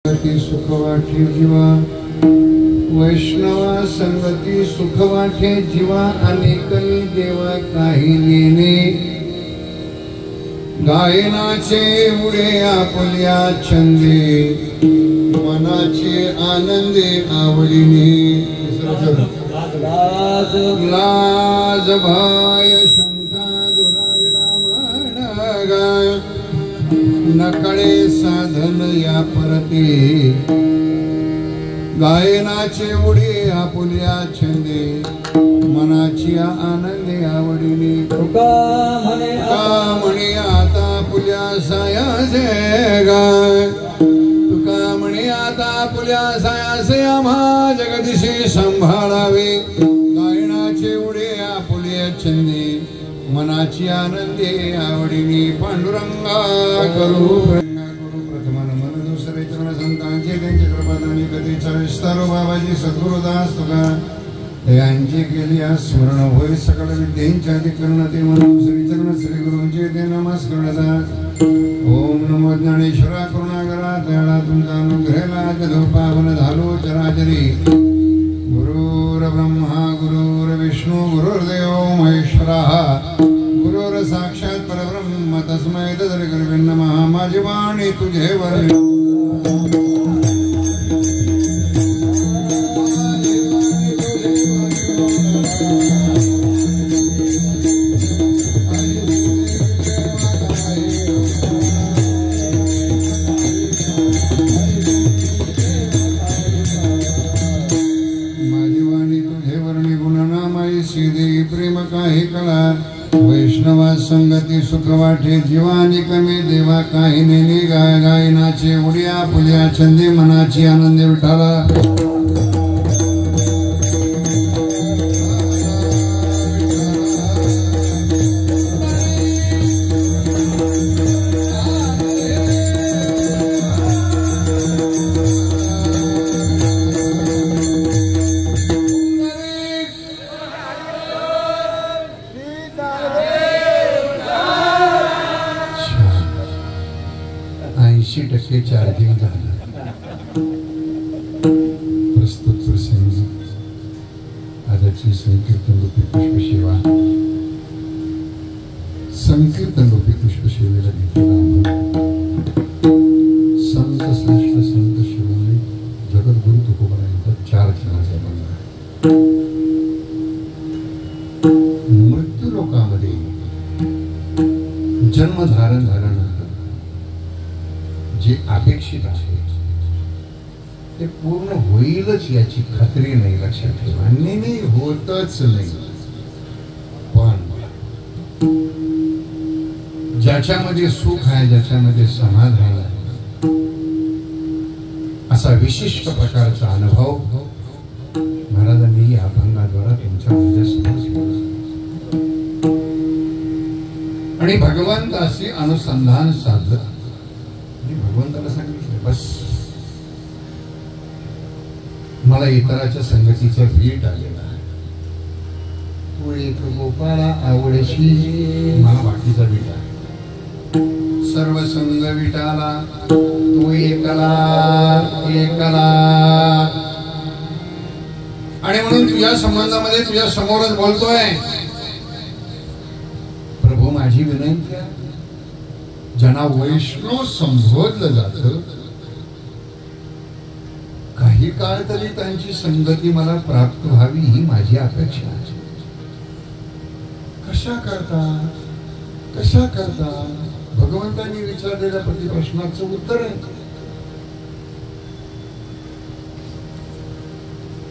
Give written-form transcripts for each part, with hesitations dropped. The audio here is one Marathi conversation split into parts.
सुख वाटे जीवा वैष्णवा संगती सुख वाटे जीवा अनेकनी देवा काही नेने गायनाचे उडे आपल्या छंदे मनाचे आनंदे आवडीने लाज भय शंका दुराविराम गाय नकळे साधन या परते गायनाचे उडे आपुल्या छंदे मनाची आनंदे आवडीने तुका म्हणे आता पुल्या सायाचे गाय तुका म्हणे आता पुल्या सायाचे आम्हा जगदीशी सांभाळावे गायनाचे उडे आपुल्या छंदे मनाची आनंदे आवडीने पांडुरंगा करू प्रथमान मन दुसरे चरण संतांचे त्यांचे कृपादानी कधीचा विस्तारो बाबाजी सद्गुरुदास तुका यांची केली स्मरण होय सकळ विद्येच्या अधिकरण ते म्हणून श्री चरण श्री गुरुंचे ते नमस्कार ओम नमो ज्ञानेश्वरा करुणाकरा दयाळा तुमचा अनुग्रहाला जलो पावन झालो चराचरी गुरुर ब्रह्मा गुरुर विष्णू गुरुर्देव महेश्वरा गुरुर साक्षात परब्रह्म तस्मै तद् गुरवे नमः माझी वाणी तुझे वर्णन वैष्णवा संगती सुख वाटे जीवानी कमी देवा काही नेने गाय गायनाचे उड्या पुल्या छंदे मनाची आनंदे विठाला चार्जिंग प्रस्तुत प्रसंगी आजची संकीर्तन रूपी पुष्पसेवा संकीर्तन रूपी पुष्पसेवेला घेतलेला संत श्रेष्ठ संत शिरोमणी जगद्गुरु तुकोबारायांचा 4 क्षणाचा बंगला मृत्यू लोकामध्ये जन्म धारण झाल्यानंतर जे अपेक्षित आहे ते पूर्ण होईलच याची खात्री नाही लक्षात ठेवा नेहमी होतच नाही पण ज्याच्यामध्ये सुख आहे ज्याच्यामध्ये समाधान आहे असा विशिष्ट प्रकारचा अनुभव महाराजांनी या अभंगाद्वारा तुमच्या माझ्यासमोर केला आणि भगवंताशी अनुसंधान साधलं भगवंताला सांगितलं बस मला इतराच्या संगतीचा भेट आलेला आहे तू एक गोपाळा आवडशी मला बाकीचा भेट आहे सर्व संग विटाला तू एकला एकला आणि म्हणून तुझ्या संबंधामध्ये तुझ्या समोरच बोलतोय प्रभू माझी विनंती आहे ज्यांना वैष्णव संबोधलं जातं काही काळ तरी त्यांची संगती मला प्राप्त व्हावी ही माझी अपेक्षा आहे कशा करता भगवंतांनी विचारलेल्या प्रतिप्रश्नाचं उत्तर आहे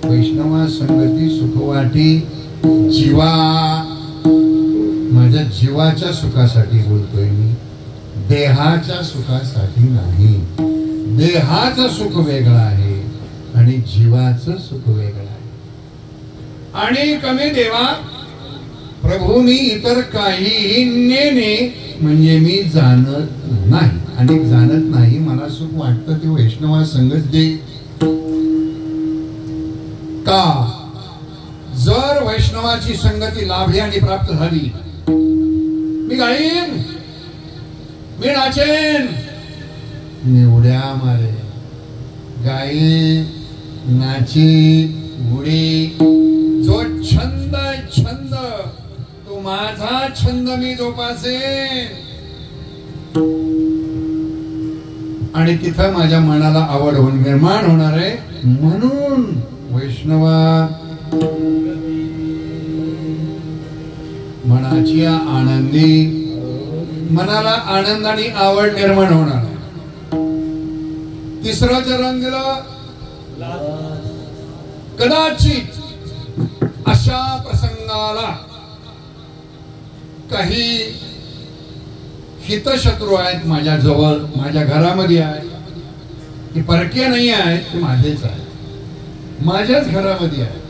वैष्णवा संगती सुख वाटी जीवा माझ्या जीवाच्या सुखासाठी बोलतोय मी देहाच्या सुखासाठी नाही देहाचं सुख वेगळं आहे आणि जीवाचं सुख वेगळं आहे आणि कमी देवा प्रभू मी इतर काही नेने म्हणजे मी जाणत नाही आणि जाणत नाही मला सुख वाटतं ते वैष्णवा संगत दे का जर वैष्णवाची संगती लाभली आणि प्राप्त झाली मी गाईन मी नाचेन मी उड्या मारे गाई, नाची, उडी, जो छंद छंद तो माझा छंद मी जोपासेन आणि तिथं माझ्या मनाला आवड होऊन निर्माण होणार आहे. म्हणून वैष्णवा मनाची आनंदी, मनाला आनंद आणि आवड निर्माण होणार. तिसरं चरण दिलं. कदाचित अशा प्रसंगाला काही हितशत्रू आहेत माझ्या जवळ, माझ्या घरामध्ये आहेत, ते परके नाही आहेत, ते माझेच आहेत, माझ्याच घरामध्ये आहेत.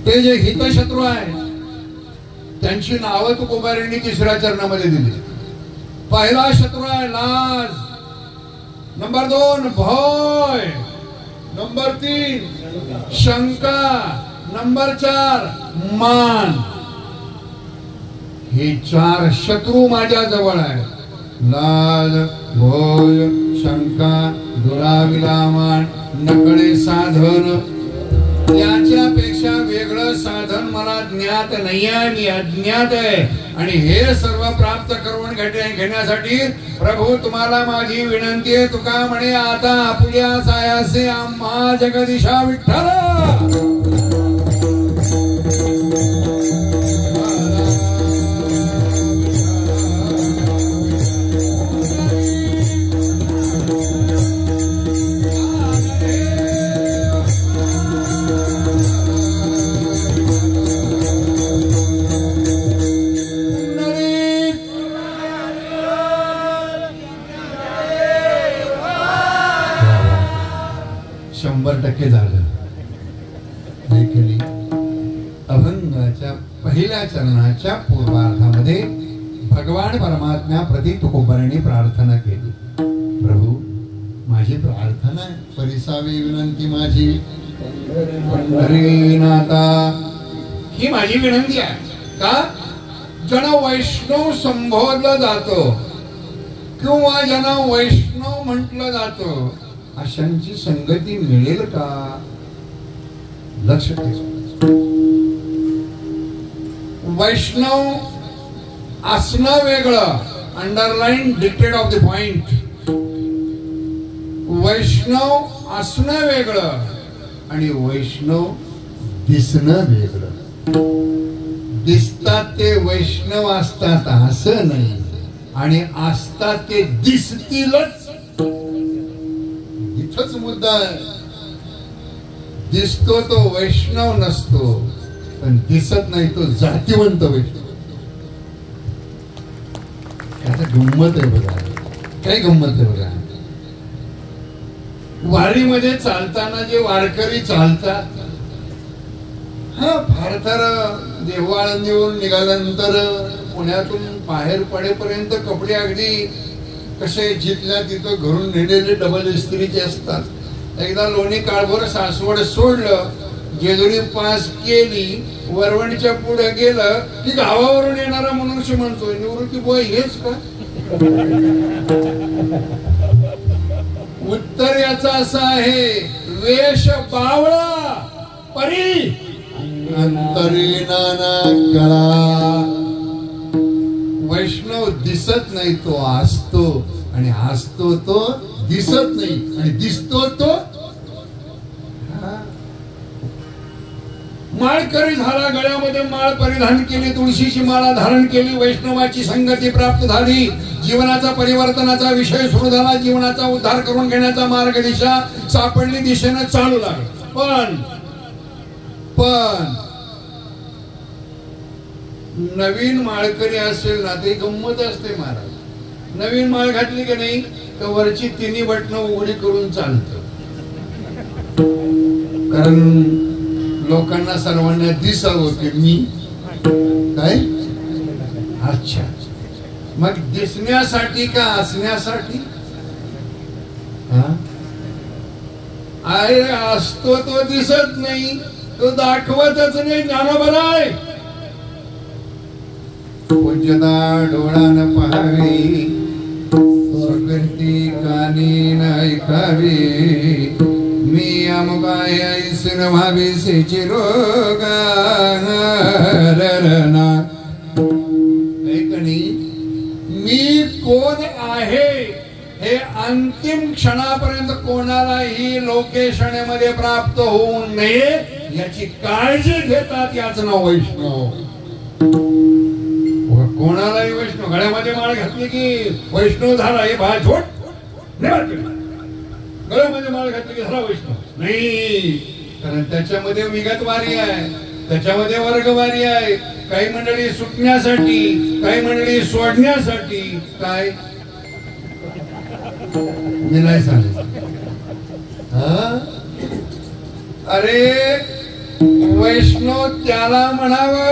ते जे हितशत्रू आहेत त्यांची नावं तुकोबारांनी तिसऱ्या चरणामध्ये दिली. पहिला शत्रू आहे लाज, नंबर 2 भय, नंबर 3 शंका, नंबर 4 मान. हे 4 शत्रू माझ्या जवळ आहेत. लाज, भय, शंका, दुराविला मान, नकळे साधन. याच्यापेक्षा वेगळं साधन मला ज्ञात नाही आहे, मी अज्ञात आहे. आणि हे सर्व प्राप्त करून घेण्यासाठी प्रभू तुम्हाला माझी विनंती आहे. तुका म्हणे आता आपुल्या सायासे आम्हा जगदीशा विठ्ठल. झालं. अभंगाच्या पहिल्या चरणाच्या पूर्वार्धामध्ये भगवान परमात्म्या प्रति तुकोबारांनी प्रार्थना केली. प्रभू माझी प्रार्थना आहे, परिसावी विनंती माझी पंढरीनाथा. ही माझी विनंती आहे. का ज्यांना वैष्णव संबोधलं जातं किंवा ज्यांना वैष्णव म्हटलं जातं अशांची संगती मिळेल का? लक्ष ठेवा. वैष्णव असणं वेगळं, underline dictated of the point. वैष्णव असणं वेगळं आणि वैष्णव दिसणं वेगळं. दिसतात ते वैष्णव असतात असं नाही, आणि असतात ते दिसतीलच. इथंच मुद्दा आहे. दिसतो तो वैष्णव नसतो, पण दिसत नाही तो जातीवंत वैष्णव. त्याचा गंमत आहे बघा, काय गंमत आहे बघा. वारीमध्ये चालताना जे वारकरी चालतात, हा फार तर देहूआळंदीवरून निघाल्यानंतर पुण्यातून बाहेर पडेपर्यंत कपडे अगदी कसे जिथल्या तिथं घरून नेलेले डबल इस्त्रीचे असतात. एकदा लोणी काळभोर सासवड सोडलं, जेजुरी पास केली, वरवणच्या पुढे गेलं की गावावरून येणारा मनुष्य म्हणतो निवृत्ती बोय हेच का? उत्तर याचा असं आहे, वेश बावळा परी अंतरी नाना कळा. वैष्णव दिसत नाही तो असतो, आणि असतो तो दिसत नाही, आणि दिसतो तो माळकरी झाला. गळ्यामध्ये माळ परिधान केली, तुळशीची माळा धारण केली, वैष्णवाची संगती प्राप्त झाली. जीवनाचा परिवर्तनाचा विषय सुरू झाला. जीवनाचा उद्धार करून घेण्याचा मार्ग दिशा सापडली, दिशेनं चालू लागला. पण नवीन माळकरी असेल ना, ते गंमत असते महाराज. नवीन माळ घातली की नाही तर वरची तिन्ही बटणं उघडी करून चालतं, कारण लोकांना सर्वांना दिसावं की मी काय. अच्छा, मग दिसण्यासाठी का असण्यासाठी? अरे असतो तो दिसत नाही, तो दाखवतच नाही. ज्ञानोबा आहे पूज्यता डोळान पहावी, स्वकीर्ती कानी न ऐकावी मी अमुका ऐसन व्हावी चिरोगा मी कोण आहे हे अंतिम क्षणापर्यंत कोणालाही लोकेशनमध्ये प्राप्त होऊ नये याची काळजी घेतात. याच नाव वैष्णव. कोणालाही वैष्णव गळ्यामध्ये माळ घातली की वैष्णव झाला हे भाजोट. गळ्यामध्ये माळ घातली की झाला वैष्णव नाही. कारण त्याच्यामध्ये विगतवारी आहे, त्याच्यामध्ये वर्गवारी आहे. काही मंडळी सुटण्यासाठी, काही मंडळी सोडण्यासाठी. काय मी नाही सांगितलं. अरे वैष्णव त्याला म्हणावं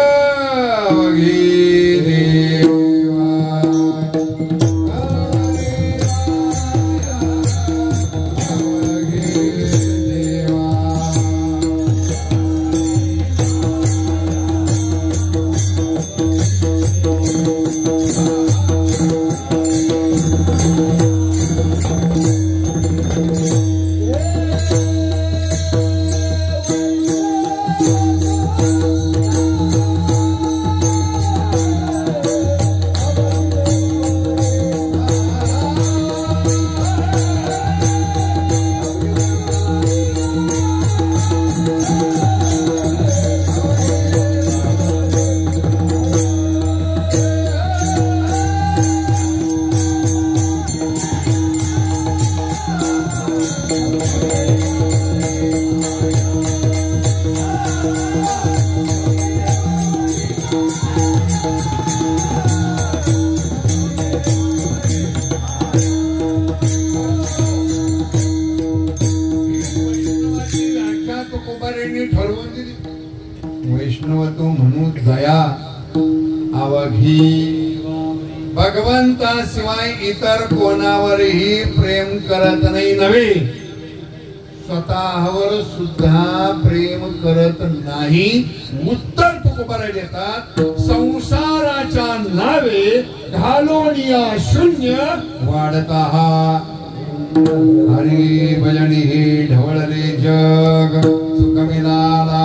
वैष्णवतो म्हणू दया अवघी. भगवंता शिवाय इतर कोणावरही प्रेम करत नाही नव्हे, स्वतःवर सुद्धा प्रेम करत नाही. उत्तर तुकोबाराय देतात, संसाराच्या नावे घालोनिया शून्य वाढता हरी भजनी हे ढवळले जग सुख मिळाला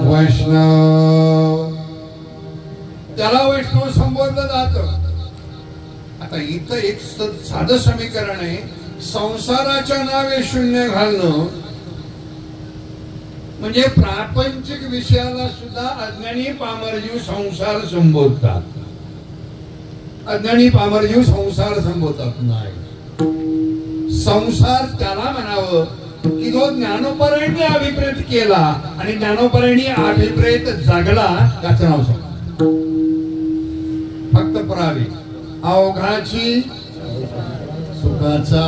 वैष्णव. त्याला वैष्णव संबोधलं जात. आता इथं एक साधं समीकरण आहे, संसाराच्या नावे शून्य घालणं म्हणजे प्रापंचिक विषयाला सुद्धा अज्ञानी पामरजीव संसार संबोधतात. अज्ञानी पामरजीव संसार संबोधतात नाही. संसार त्याला म्हणावं की जो ज्ञानोपरायणी अभिप्रेत केला आणि ज्ञानोपरायणी अभिप्रेत जगला त्याचं नाव सांग. फक्त परावे अवघाची सुखाचा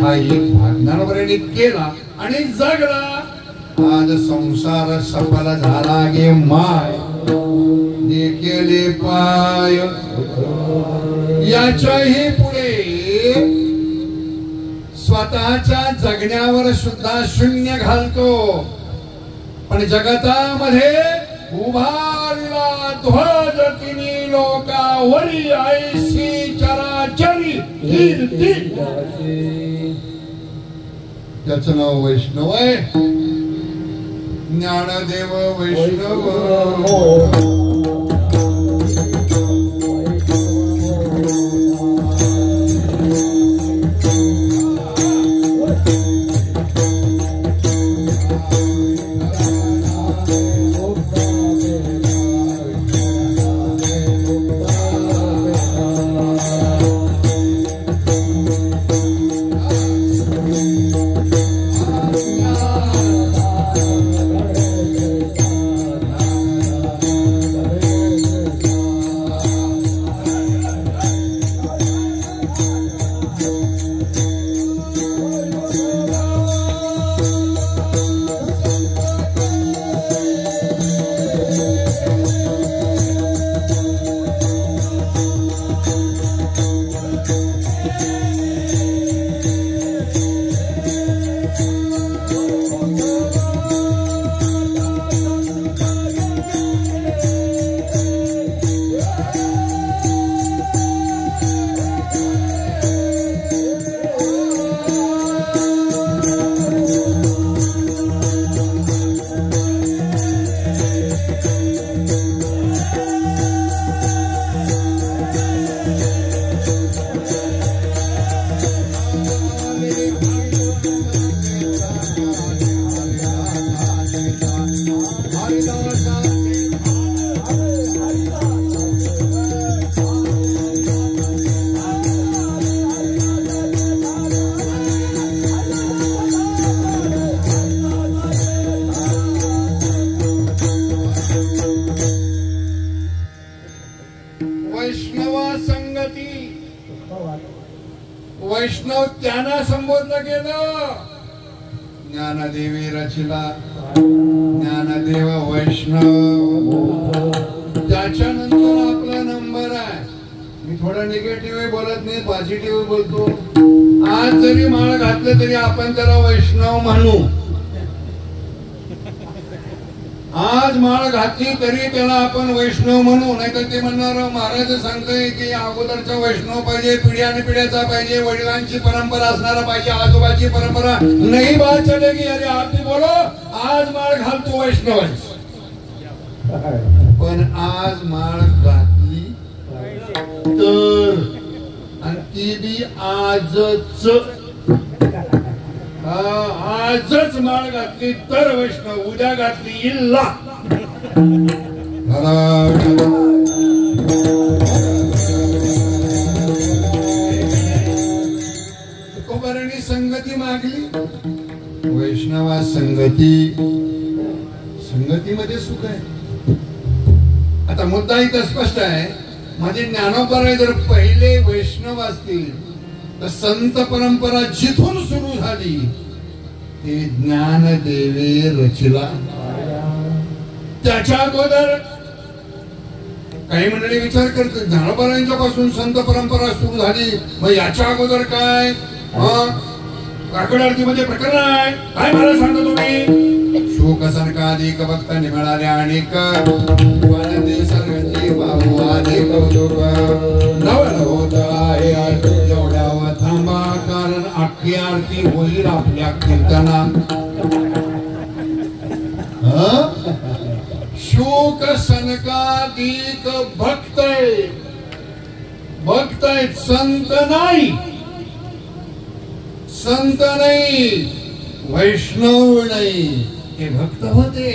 हा एक भाग ज्ञानोपरायणी केला आणि जगला. आज संसार सफल झाला गे माय केले पाय. याच्याही पुढे स्वतःच्या जगण्यावर सुद्धा शून्य घालतो. पण जगतामध्ये उभारला ध्वज तिन्ही लोकावरी ऐशी चराचरी कीर्ती. त्याचं नाव वैष्णव आहे. ज्ञानदेव वैष्णव. ज्ञाना संबोधन केलं. ज्ञानदेवी रचिला, ज्ञानदेव वैष्णव. त्याच्यानंतर आपला नंबर आहे. मी थोडा निगेटिव्ह बोलत नाही, पॉझिटिव्ह बोलतो. आज जरी माळ घातले तरी आपण त्याला वैष्णव म्हणू. आज माळ घातली तरी त्याला आपण वैष्णव म्हणू. नाहीतर ते म्हणणार महाराज सांगतोय की अगोदरचा वैष्णव पाहिजे, पिढ्या आणि पिढ्याचा पाहिजे, वडिलांची परंपरा असणारा पाहिजे, आजोबाची परंपरा नाही. बात चलेगी. अरे आप भी बोलो, आज माळ घालतो वैष्णव. पण आज माळ घातली तर, आणि ती बी आजच, आजच माळ घातली तर वैष्णव, उद्या घातली इल्ला. तुकोबारांनी संगती मागली. वैष्णवा संगती, संगतीमध्ये सुख आहे. आता मुद्दा इथं स्पष्ट आहे. माझे ज्ञानोबा जर पहिले वैष्णव असतील तर संत परंपरा जिथून सुरू झाली ते ज्ञानदेवे रचिला. त्याच्या अगोदर काही मंडळी विचार करतात ज्ञानोबारांच्या पासून संत परंपरा सुरू झाली, मग याच्या अगोदर काय काकड आरतीमध्ये प्रकरण आहे काय मला सांगता तुम्ही. शोक संकाधिक भक्त निमिळाले अनेक वनते सर्वचे बाबू आदि कौतुक नवल होत आहे. एवढ्यावर थांबा, कारण अख्खी आरती होईल आपल्या कीर्तना. शोक सनकाधिक भक्त भक्त आहेत, संत नाही. संत नाही, वैष्णव नाही, हे भक्त होते.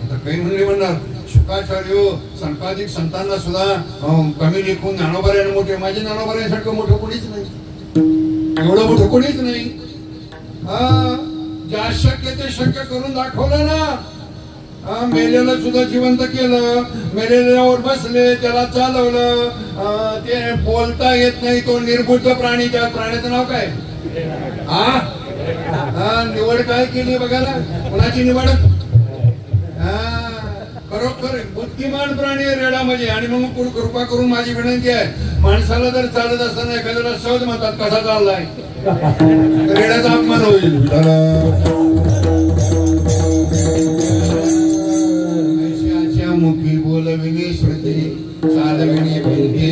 आता काही म्हणले म्हणणार शुकाचार्य संकाधिक संतांना सुद्धा कमी लेखून ज्ञानोबारायण मोठे. माझे ज्ञानोबारायांसारखं मोठं कोणीच नाही, एवढं मोठं कोणीच नाही. ज्या शक्य ते शक्य करून दाखवलं ना. मेलेला सुद्धा जिवंत केलं, मेलेल्यावर बसले, त्याला चालवलं. ते बोलता येत नाही, तो निर्बुद्ध प्राणी. त्या प्राण्याचं नाव काय? निवड काय केली बघा ना. कोणाची निवड? खरोखर बुद्धिमान प्राणी रेडा म्हणजे. आणि मग कृपा करून माझी विनंती आहे, माणसाला जर चालत असताना एखाद्याला सहज म्हणतात कसा चाललाय, रेड्याचा अपमान होईल. मुखी बोलविणे श्रुती चालविणे भिंती.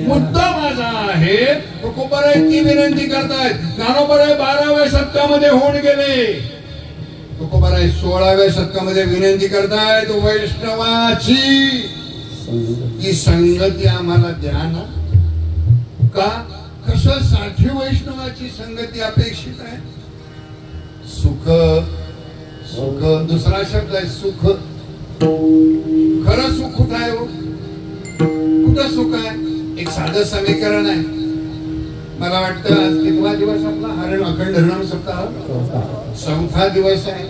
मुद्दा माझा आहे, तुकोबाराय ती विनंती करतायत. ज्ञानोबाराय 12व्या शतकामध्ये होऊन गेले, तुकोबाराय 16व्या शतकामध्ये विनंती करतायत वैष्णवाची ती संगती आम्हाला द्या ना. का कशासाठी वैष्णवाची संगती अपेक्षित आहे? सुख, सुख दुसरा शब्द आहे सुख. खरं सुख कुठं आहे हो? कुठं सुख आहे? एक साधं समीकरण आहे. मला वाटतं आज कितवा दिवस आपला हरण अखंड हरिनाम सप्ताह? 4था दिवस आहे.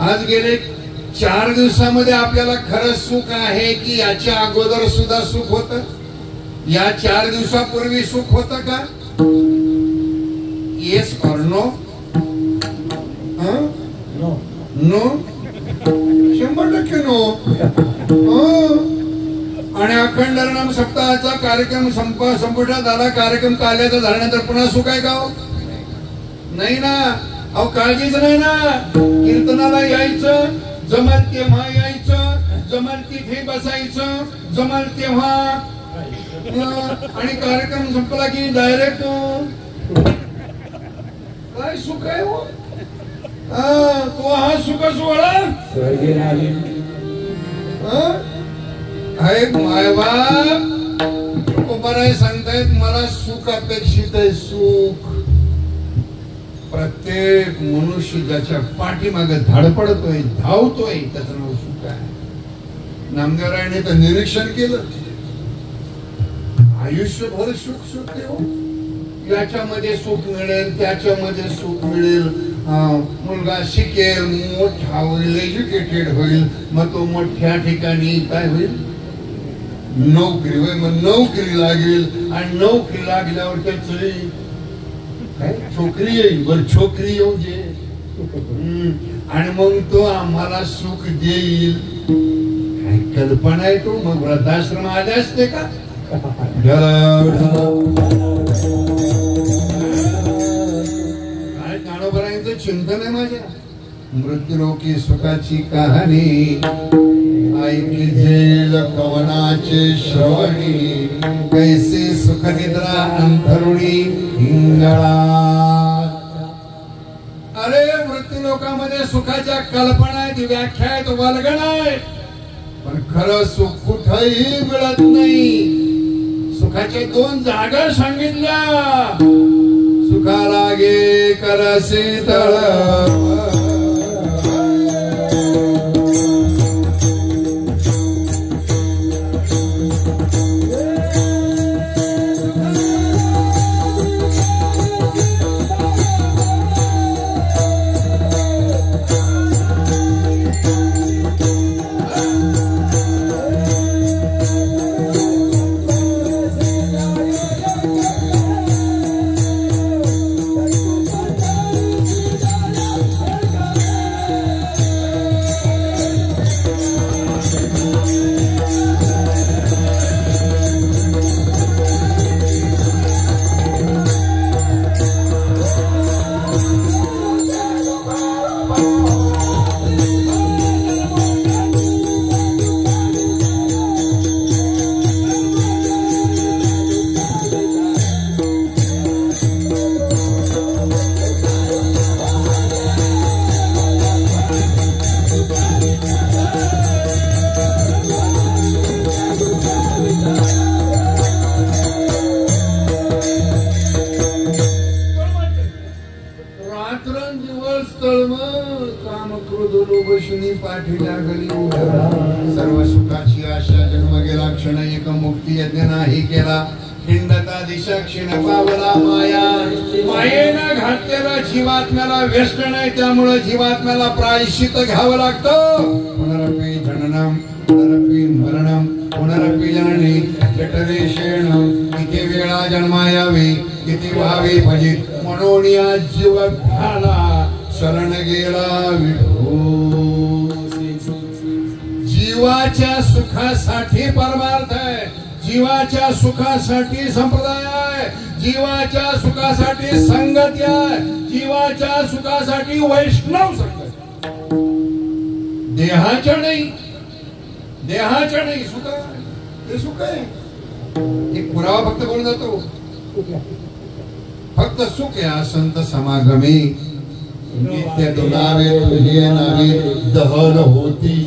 आज गेले 4 दिवसामध्ये आपल्याला खरं सुख आहे की याच्या अगोदर सुद्धा सुख होतं? या 4 दिवसापूर्वी सुख होतं का? येस और नो? No, 100% no. आणि अखंड हरिनाम सप्ताहाचा कार्यक्रम संपुष्टात आला. कार्यक्रम काल्याचा झाल्यानंतर पुन्हा सुख आहे का हो? नाही ना. अहो काळजीच नाही ना. कीर्तनाला यायचं, जमल तेव्हा यायचं, जमल तिथे बसायचं, जमल तेव्हा, आणि कार्यक्रम संपला की डायरेक्ट काय सुख आहे हो? तो हा सुख सोहळा मायबाप तुकोबाराय सांगतायत मला सुख अपेक्षित आहे. सुख प्रत्येक मनुष्य ज्याच्या पाठीमागे धडपडतोय, धावतोय, त्याचं नाव सुख आहे. नामदेवरायाने तर निरीक्षण केलं, आयुष्यभर सुख सुख देऊ. याच्यामध्ये सुख मिळेल, त्याच्यामध्ये सुख मिळेल. मुलगा शिकेल, मोठा होईल, एज्युकेटेड होईल, मग तो मोठ्या ठिकाणी काय होईल? नोकरी होईल. मग नोकरी लागेल, आणि नोकरी लागल्यावर त्याची काय छोकरी येईल बर छोकरी येऊ दे आणि मग तो आम्हाला सुख देईल. काय कल्पना आहे तो. मग वृद्धाश्रम आले असते का. काय ज्ञानोबरायांचं चिंतन आहे माझ्या. मृत्यूलोकी सुखाची कहाणी ऐकली जेल कवनाचे श्रवणी कैसे सुख निद्रा अंतरुणी हिंगळा. अरे मृत्यूलोकामध्ये सुखाच्या कल्पना आहेत, व्याख्या आहेत, वल्गण आहे, पण खरं सुख कुठेही मिळत नाही. सुखाच्या दोन जागा सांगितल्या. सुखा लागे करसे तळ पाठी लागली. सर्व सुखाची आशा जन्म गेला क्षण एक मुक्ती यज्ञ नाही केला. खिंडता दिशा क्षीण पावला माया. मायेनं घातलेला जीवात्म्याला व्यस्त नाही, त्यामुळे जीवात्म्याला प्रायश्चित घ्यावं लागतं. पुनरपि जननम पुनरपि मरणम पुनरपि जननी जठरेषेण. किती वेळा जन्मायावे किती व्हावे भजित म्हणून या जीव घाला शरण गेला विठू. जीवाच्या सुखासाठी परमार्थ आहे, जीवाच्या सुखासाठी संप्रदाय आहे, जीवाच्या सुखासाठी संगती आहे, जीवाच्या सुखासाठी वैष्णव संगत. देहाच्या नाही, देहाच्या नाही. सुख हे सुख आहे. एक पुरावा फक्त बोलून जातो. फक्त सुख या संत समागमी नित्य दुलावे तुझे नावे दहन होती.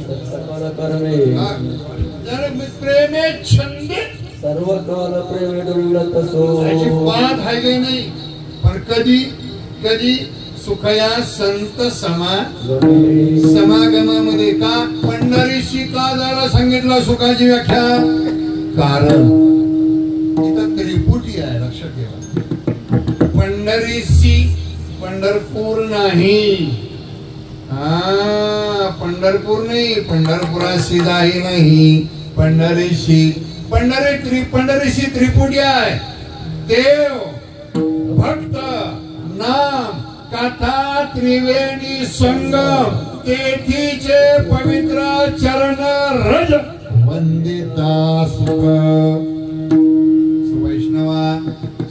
प्रेमे छंदे सर्व काल प्रेमे डुलत असो. याची बात आहे काही नाही. पण कधी कधी सुखया संत समागमामध्ये का पंढरीशी का जरा सांगितलं सुखाची व्याख्या. कारण इथं त्रिपुटी आहे, लक्षात ठेवा. पंढरीशी पंढरपूर नाही. पंढरपूर नाही, पंढरपुराशी जाई नाही. पंढरीशी पंढरीशी त्रिपुटी आहे. देव भक्त नाम कथा त्रिवेणी संगम तेथीचे पवित्र चरण रज वंदिता सुख. वैष्णवा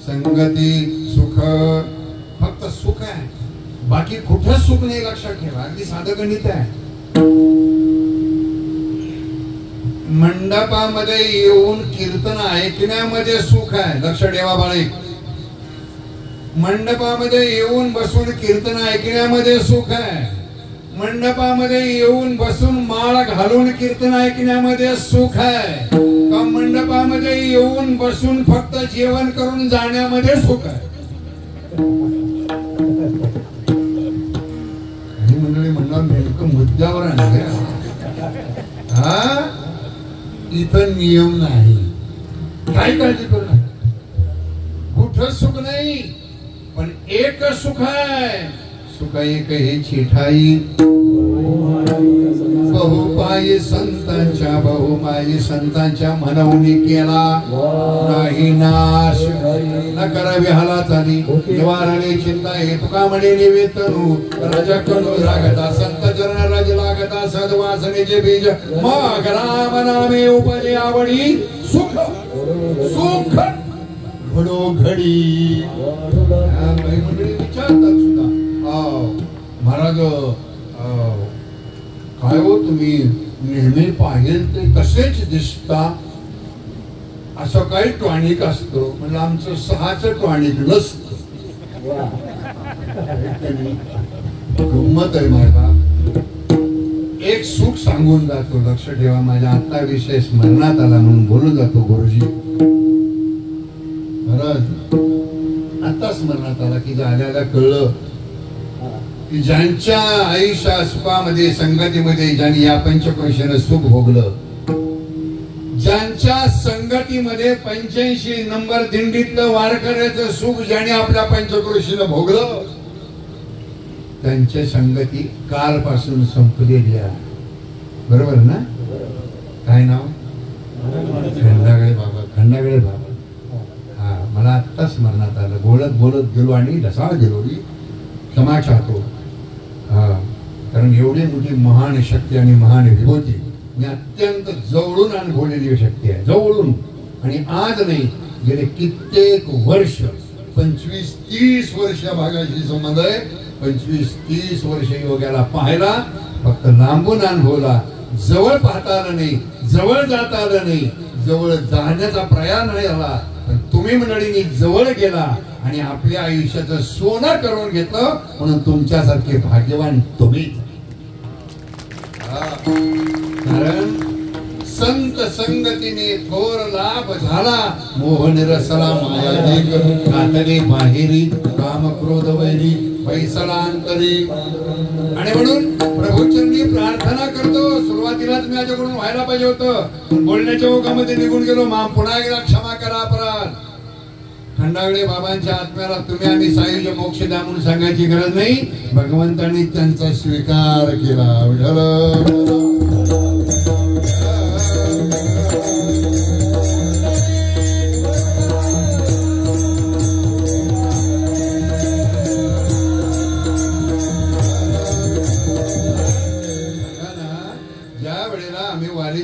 संगती सुख, फक्त सुख आहे, बाकी कुठंच सुख नाही. लक्षात ठेवा. अगदी साधं गणित आहे. मंडपामध्ये येऊन कीर्तन ऐकण्यामध्ये सुख आहे. लक्ष ठेवा बाळे. मंडपामध्ये येऊन बसून कीर्तन ऐकण्यामध्ये सुख आहे. मंडपामध्ये येऊन बसून माळ घालून कीर्तन ऐकण्यामध्ये सुख आहे. का मंडपामध्ये येऊन बसून फक्त जेवण करून जाण्यामध्ये सुख आहे. काही मंडळी म्हणणार नेमकं मुद्द्यावर आहे. इथं नियम नाही. काय काळजी करू नका. कुठं सुख नाही, पण एक सुख आहे. सुख एक हे चिठाई बहु बहुपायी संतांच्या म्हणवणी केला नाही नाश न करावी हालाचाली निवारणे चिंता हे तुका म्हणे निवेतनु रजकनु रागता संत चरण रज लागता सद्वासनेचे बीज मग राम नामे उपजे आवडी सुख सुख घडोघडी मंडळी विचारतात सुद्धा महाराज काय हो तुम्ही नेहमी पाहिजे ते तसेच दिसता असं काही टॉनिक असतो म्हणजे आमचं 6चं टॉनिक नसतं गंमत आहे माझा एक सुख सांगून जातो लक्ष ठेवा माझ्या आता विषय स्मरणात आला म्हणून बोलून जातो गुरुजी खरंच आता स्मरणात आला की झाल्याला कळलं की ज्यांच्या आयुष्या सुखामध्ये संगतीमध्ये ज्यांनी या पंचक्रोशीनं सुख भोगलं ज्यांच्या संगतीमध्ये 85 नंबर दिंडीतलं वारकऱ्याचं सुख ज्याने आपल्या पंचक्रोशीनं भोगलं त्यांच्या संगती कालपासून संपलेली आहे बरोबर ना काय नाव खंडागळे बाबा हा मला आत्ता स्मरणात आलं बोलत गेलो आणि ढसाळ गेलो क्षमा चाहतो हा कारण एवढी मोठी महान शक्ती आणि महान विभूती मी अत्यंत जवळून अनुभवलेली शक्ती आहे जवळून आणि आज नाही गेले कित्येक वर्ष 25-30 वर्ष भागाशी संबंध आहे 25-30 वर्ष योग्याला पाहायला फक्त लांबून अनुभवला जवळ पाहता आलं नाही जवळ जाता आलं नाही जवळ जाण्याचा प्रयास नाही झाला पण तुम्ही मंडळींनी जवळ गेला आणि आपल्या आयुष्याचं सोनं करून घेतलं म्हणून तुमच्यासारखे भाग्यवान तुम्ही कारण संत संगतीने थोर लाभ झाला मोह निरसला मायाधिक कातरी बाहेरी काम क्रोध वैरी पैसलांतरी आणि म्हणून प्रभूचरणी प्रार्थना करतो सुरुवातीलाच मी माझ्याकडून व्हायला पाहिजे होतं बोलण्याच्या ओघामध्ये निघून गेलो पुन्हा एकदा क्षमा करा अपराध खंडागळे बाबांच्या आत्म्याला तुम्ही आम्ही सायुज्य मोक्ष द्या म्हणून सांगायची गरज नाही भगवंतांनी त्यांचा स्वीकार केला विठ्ठल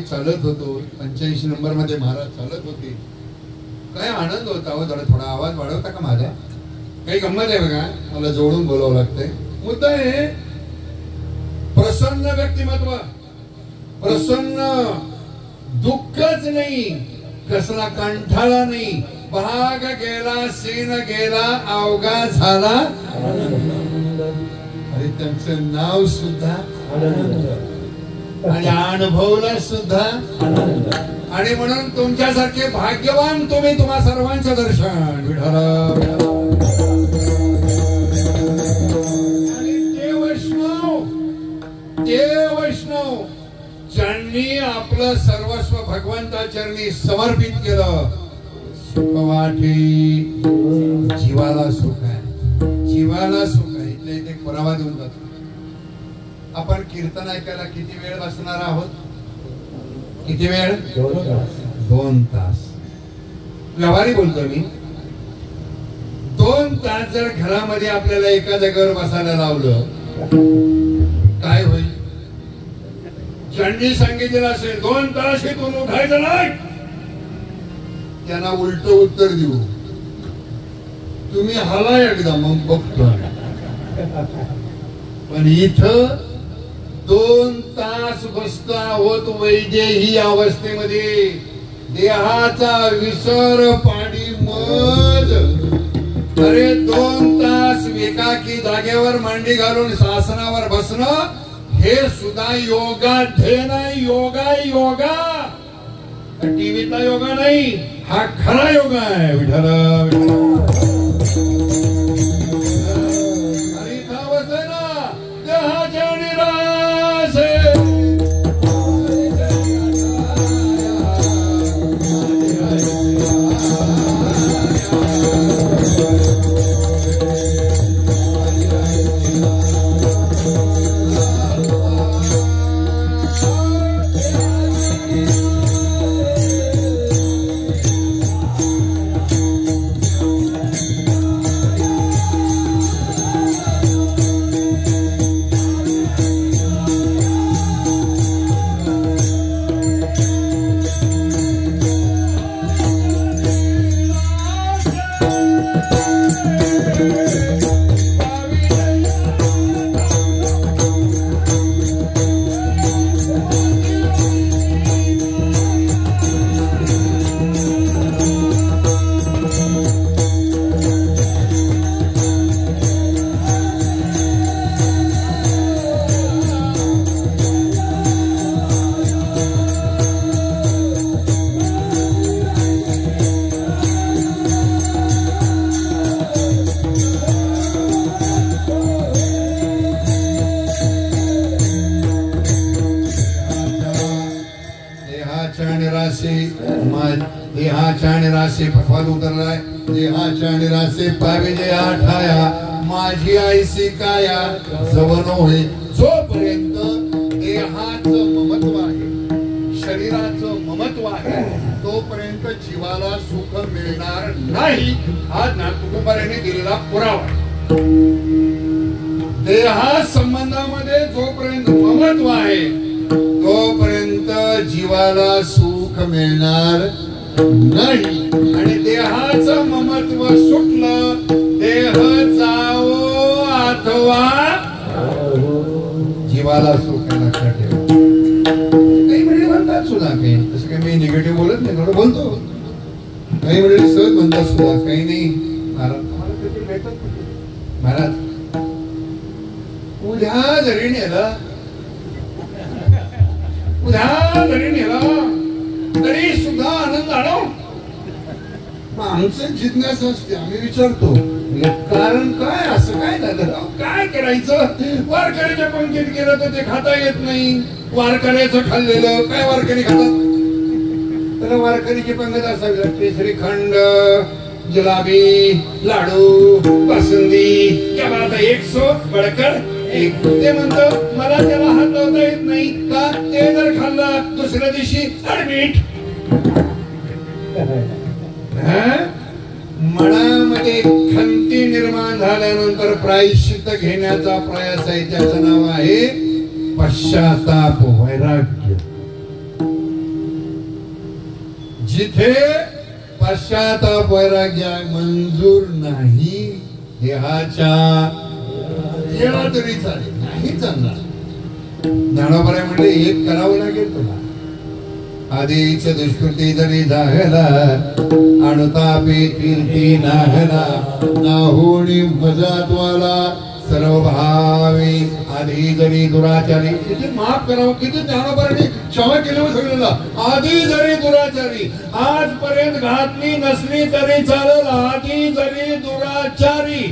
चालत होतो 85 नंबर मध्ये महाराज चालत होते काय आनंद होता हो थोडा आवाज वाढवता का माझा काही गंमत आहे बघा मला जोडून बोलावं लागतंय मुद्दा आहे प्रसन्न व्यक्तिमत्व प्रसन्न दुःखच नाही कसला कंठाळा नाही भाग गेला सीन गेला अवघा झाला अरे त्यांचं नाव सुद्धा आणि अनुभवला सुद्धा आणि म्हणून तुमच्यासारखे भाग्यवान तुम्ही तुम्हा सर्वांचं दर्शन विठ्ठल आणि ते वैष्णव ज्यांनी आपलं सर्वस्व भगवंता चरणी समर्पित केलं सुख वाटे जीवाला सुख आहे जीवाला सुख आहे इथले इथे पुरावा देऊन जातो आपण कीर्तन ऐकायला किती वेळ बसणार आहोत किती वेळ 2 तास व्यवहारी बोलतो मी 2 तास जर घरामध्ये आपल्याला एका जागेवर बसायला लावलं काय होईल ज्यांनी सांगितलेलं असेल 2 तास इथून उठायचं नाही त्यांना उलट उत्तर देऊ तुम्ही हाला एकदा मग बघतो पण इथं 2 तास बसता होत वैदेही अवस्थेमध्ये देहाचा विसर पाडी मज अरे 2 तास एकाकी जागेवर मांडी घालून शासनावर बसणं हे सुद्धा योगाध्ययन आहे योगा टीव्हीतला योगा नाही हा खरा योगा आहे विठ्ठल देहाच्या निराशे पथवात उतरलाय. देहाच्या निराशे पावे जे आठाया माझी आईसी काया जवन होय. जोपर्यंत देहाचं ममत्व आहे, शरीराचं ममत्व आहे, तोपर्यंत जीवाला सुख मिळणार नाही. हा ज्ञानकुमारांनी दिलेला पुरावा. देहा संबंधामध्ये जोपर्यंत ममत्व आहे तोपर्यंत जीवाला सुख मिळणार नाही. आणि देहाचं ममत्व सुटलं, देह जावो अथवा जीवाला सुख लक्षात ठेवा. काही म्हणजे म्हणतात सुद्धा, काही तसं काही मी निगेटिव्ह बोलत नाही, थोडं बोलतो. काही म्हणजे सहज म्हणतात सुद्धा, काही नाही. महाराज उद्या जरी नेलं, उद्या जरी नेलं तरी सुद्धा आनंद आणव. आमचं जिज्ञासा असते, आम्ही विचारतो कारण काय, असं काय झालं, काय करायचं. वारकऱ्याच्या पंक्तीत गेलं तर ते खाता येत नाही. वारकऱ्याचं खाल्लेलं काय वारकरी खातात, तर वारकरीची पंगत असावी लागते. श्रीखंड, जिलाबी, लाडू, बासुंदी, क्या बात आहे, 100 बडकर एक. ते म्हणतो मला त्याला हात लावता येत नाही का, ते जर खाल्लं दुसऱ्या दिवशी ऍडमिट. मनामध्ये खंती निर्माण झाल्यानंतर प्रायश्चित्त घेण्याचा प्रयास आहे. त्याचं नाव आहे पश्चाताप, वैराग्य. जिथे पश्चाताप वैराग्य मंजूर नाही, देहाच्या गेला तरी चालेल, नाही चालणार. ज्ञानोबा म्हणले एक करावं लागेल तुला. आधीच दुष्कृती जरी झाला, अनुतापे कीर्ती नाहला, नाहोणी मजात्वाला सर्व भावे. आधी जरी दुराचारी, किती माफ करावं, किती ज्ञानोबांनी क्षमा केलं सगळ्याला. आधी जरी दुराचारी, आजपर्यंत घातली नसली तरी चालेल. आधी जरी दुराचारी,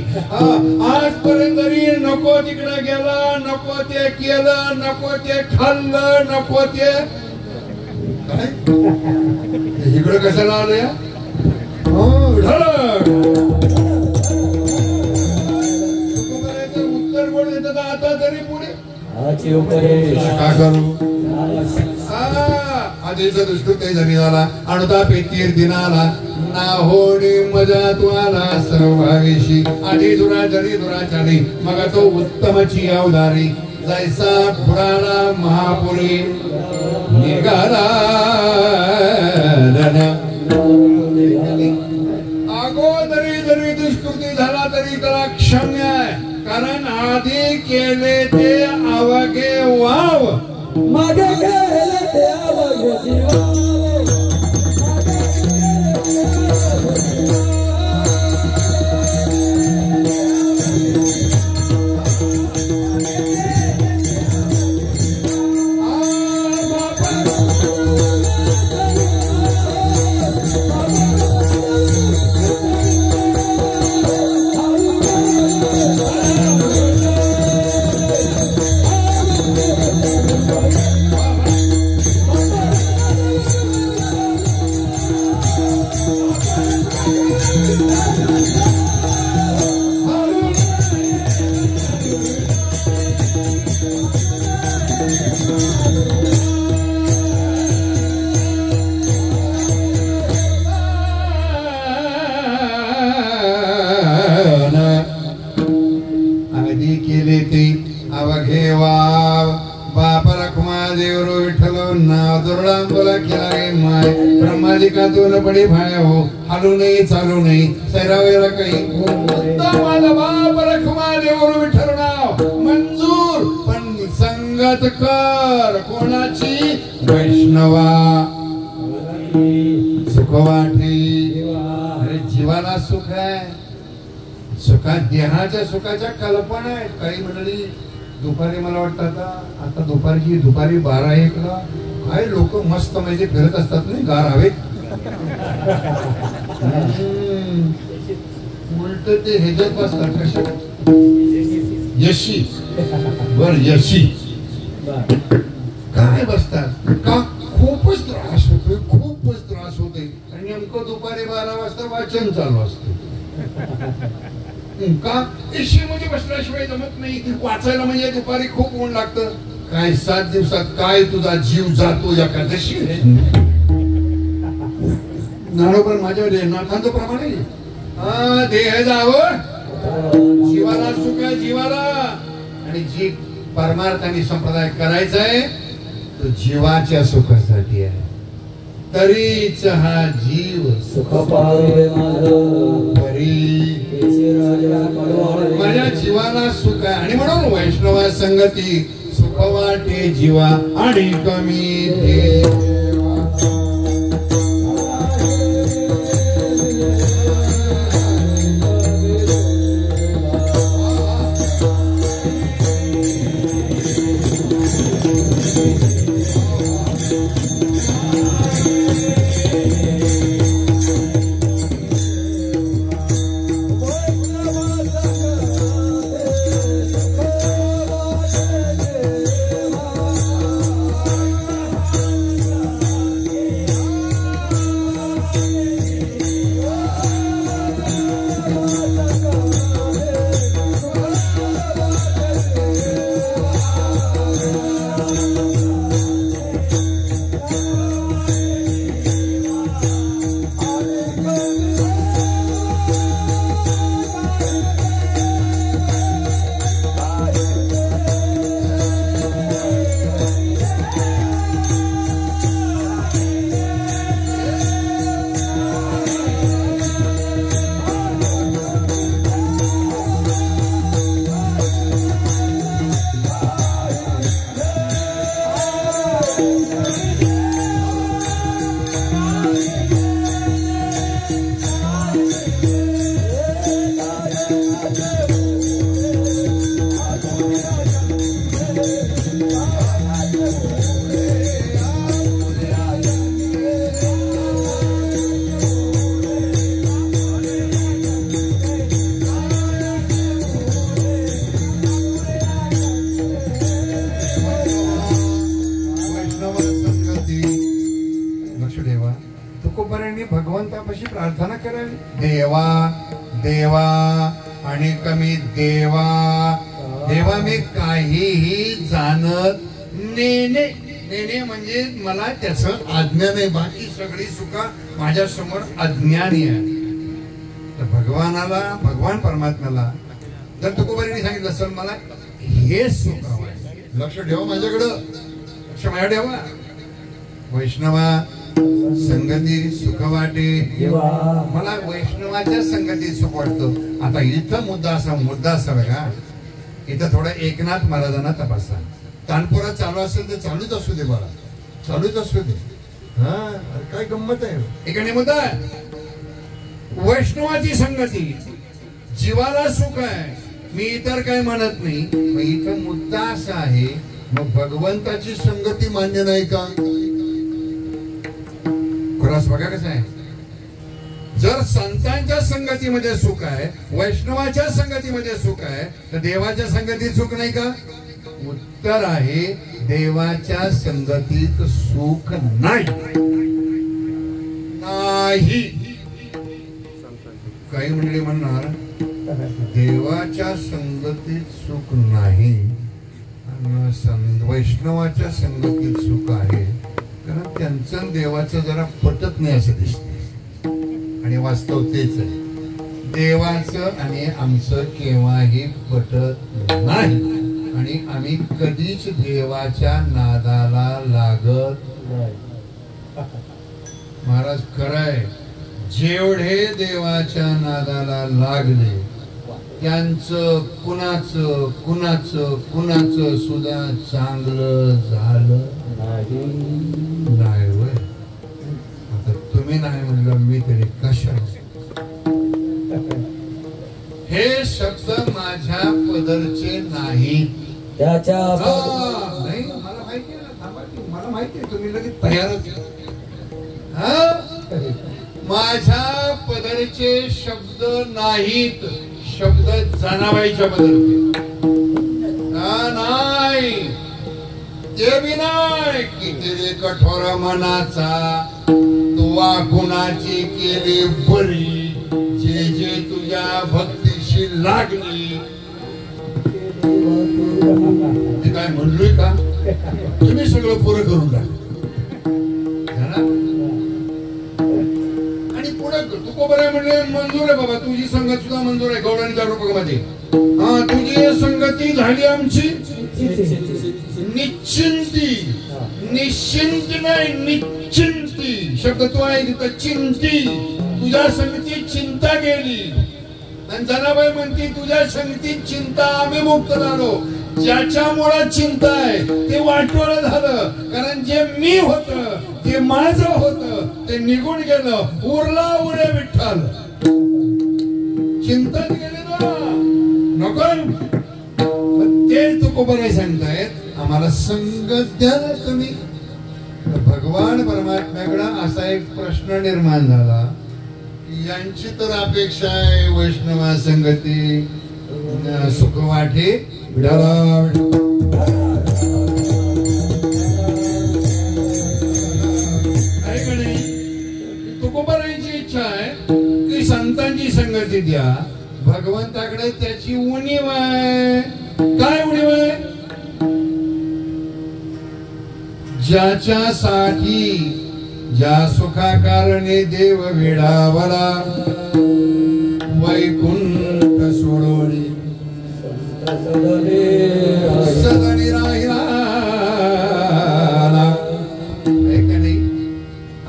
आजपर्यंत जरी नको तिकडे गेला, नको ते केलं, नको ते खाल्लं, नको ते इकडे कशाला आलं या. उत्तर कोण देतात आता तरी पुढे काय करू. आधीचा दुष्कृत्य जरी झाला, अनुतापे कीर्तीनाला, नाहोणी मजात्वाला सर्व भावेशी. आधी दुराचारी मग तो उत्तमची अवधारी. जैसा पुराणा महापुरी निघाला, अगोदरी जरी दुष्कृती झाला तरी त्याला क्षम्य आहे. कारण आधी केले ते अवघे वाव, मागे केले ते अवघे वाव. बडी भाया हो, हालू नाही चालू नाही, सैरावेला काही माझा बाप रखमा देवर विठ्ठल नाव मंजूर. पण संगत कर कोणाची, वैष्णवा सुख वाटे. अरे जीवाला सुख आहे, सुखात देहाच्या सुखाच्या कल्पना आहेत. काही मंडळी दुपारी मला वाटतं आता दुपारी 12-1 ला काय लोक मस्त म्हणजे फिरत असतात नाही गार हवेत. उलट ते ह्याच्यात बसतात कशा यशी बर यशी काय बसतात का. खूपच त्रास होतोय आणि नेमकं नेमकं दुपारी 12 वाजता वाचन चालू असतं. का एसी मध्ये बसल्याशिवाय जमत नाही. वाचायला म्हणजे दुपारी खूप ऊन लागतं. काय 7 दिवसात काय तुझा जीव जातो एकादशी. नारोबर माझ्या नाथांचं प्रमाण आहे. हा देह जावं जीवाला सुख आहे जीवाला. आणि जी परमार्थाने संप्रदाय करायचा आहे तो जीवाच्या सुखासाठी आहे. तरीच हा जीव सुख पावे माझ्या जीवाला सुख आहे. आणि म्हणून वैष्णवा संगती सुख वाटे जीवा आणि कमी देवा. भगवंतापाशी प्रार्थना करावी. देवा देवा आणि कमी देवा. देवा मी काहीही जाणत नेने. नेने म्हणजे मला त्याचं आज्ञा नाही. बाकी सगळी सुखा माझ्या समोर अज्ञानी आहे. तर भगवान परमात्म्याला जर तुकोबारीने सांगितलं असेल मला हे सुख हवं आहे, लक्ष ठेवा माझ्याकडं, लक्ष माझ्या ठेवा. वैष्णवा संगती सुख वाटे. मला वैष्णवाच्या संगतीत सुख वाटतं. आता इथं मुद्दा असा बघा. इथं थोडा एकनाथ महाराजांना तपासा. तानपुरात चालू असेल तर चालूच असू दे बघा, चालूच असू दे. हा काय गंमत आहे. एकाने मुद्दा वैष्णवाची संगती जीवाला सुख आहे. मी इतर काय म्हणत नाही. मग इथं मुद्दा असा आहे, मग भगवंताची संगती मान्य नाही का? खुलास बघा कसा आहे. जर संतांच्या संगतीमध्ये सुख आहे, वैष्णवाच्या संगतीमध्ये सुख आहे, तर देवाच्या संगतीत सुख नाही का? उत्तर आहे देवाच्या संगतीत सुख नाही. नाही. काही मंडळी म्हणणार देवाच्या संगतीत सुख नाही, वैष्णवाच्या संगतीत सुख आहे. कारण त्यांचं देवाचं जरा पटत नाही असं दिसत. आणि वास्तव तेच आहे. देवाचं आणि आमचं केव्हाही पटत नाही. आणि आम्ही कधीच देवाच्या नादाला लागत नाही. महाराज खरंय, जेवढे देवाच्या नादाला लागले त्यांचं कुणाचं सुद्धा चांगलं झालं नाही. होय, आता तुम्ही नाही म्हणलं मी तरी कशाला. हे शब्द माझ्या पदरचे नाही. नाही मला माहिती आहे ना. मला माहिती आहे तुम्ही लगेच तयारच. माझ्या पदरचे शब्द नाहीत, शब्द जनाबाईच्या पदरचे नाही. ते बी नाही. किती कठोर मनाचा तो वाकुणाची केली बरी, जे जे तुझ्या भक्तीशी लागली. ते काय म्हणलोय का? तुम्ही सगळं पुरं करून टाका. आणि पुढे तुकोबर आहे म्हणजे मंजूर आहे बाबा, तुझी संगत सुद्धा मंजूर आहे गौडांच्या रूपकामध्ये. हा, तुझी संगती झाली आमची निश्चिंती. निश्चिंत नाही, निश्चिंती शब्द तो आहे तिथं. चिंती, तुझ्या संगती चिंता गेली. आणि जनाबाई म्हणती तुझ्या संगतीत चिंता आम्ही मुक्त झालो. ज्याच्यामुळे चिंता आहे ते वाटोळं झालं. कारण जे मी होत, जे माझं होत, ते निघून गेलं. उरला उरे विठ्ठल. चिंताच गेले ना, नको. ते तुकोबर सांगतायत आम्हाला संगत द्या तुम्ही. भगवान परमात्म्याकडे असा एक प्रश्न निर्माण झाला की यांची तर अपेक्षा आहे वैष्णवा संगती सुख वाटे तुकोबारांची इच्छा आहे की संतांची संगती द्या. भगवंताकडे त्याची उणीव आहे. काय उणीव आहे? ज्याच्यासाठी ज्या सुखाकारणे देव वेडावला, वैकुंठ सोडोनी सदनी राहिला.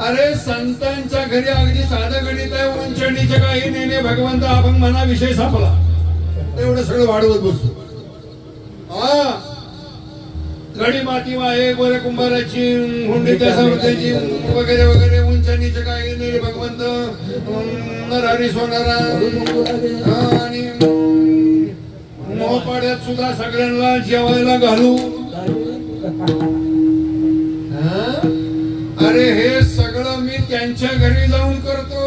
अरे संतांच्या घरी अगदी साधं गणित आहे. उंचणीचे काही नेणे भगवंत अभंग म्हणा विषय सापला. एवढं सगळं वाढवत बसतो. हा, गडी माती वाहे गोरे कुंभाराची हुंडी त्या सावत्याची वगैरे वगैरे. उंचणीचे काही नेणे भगवंत नरहरी सोनारा. आणि मोहपाड्यात सुद्धा सगळ्यांना जेवायला घालू. अरे हे सगळं मी त्यांच्या घरी जाऊन करतो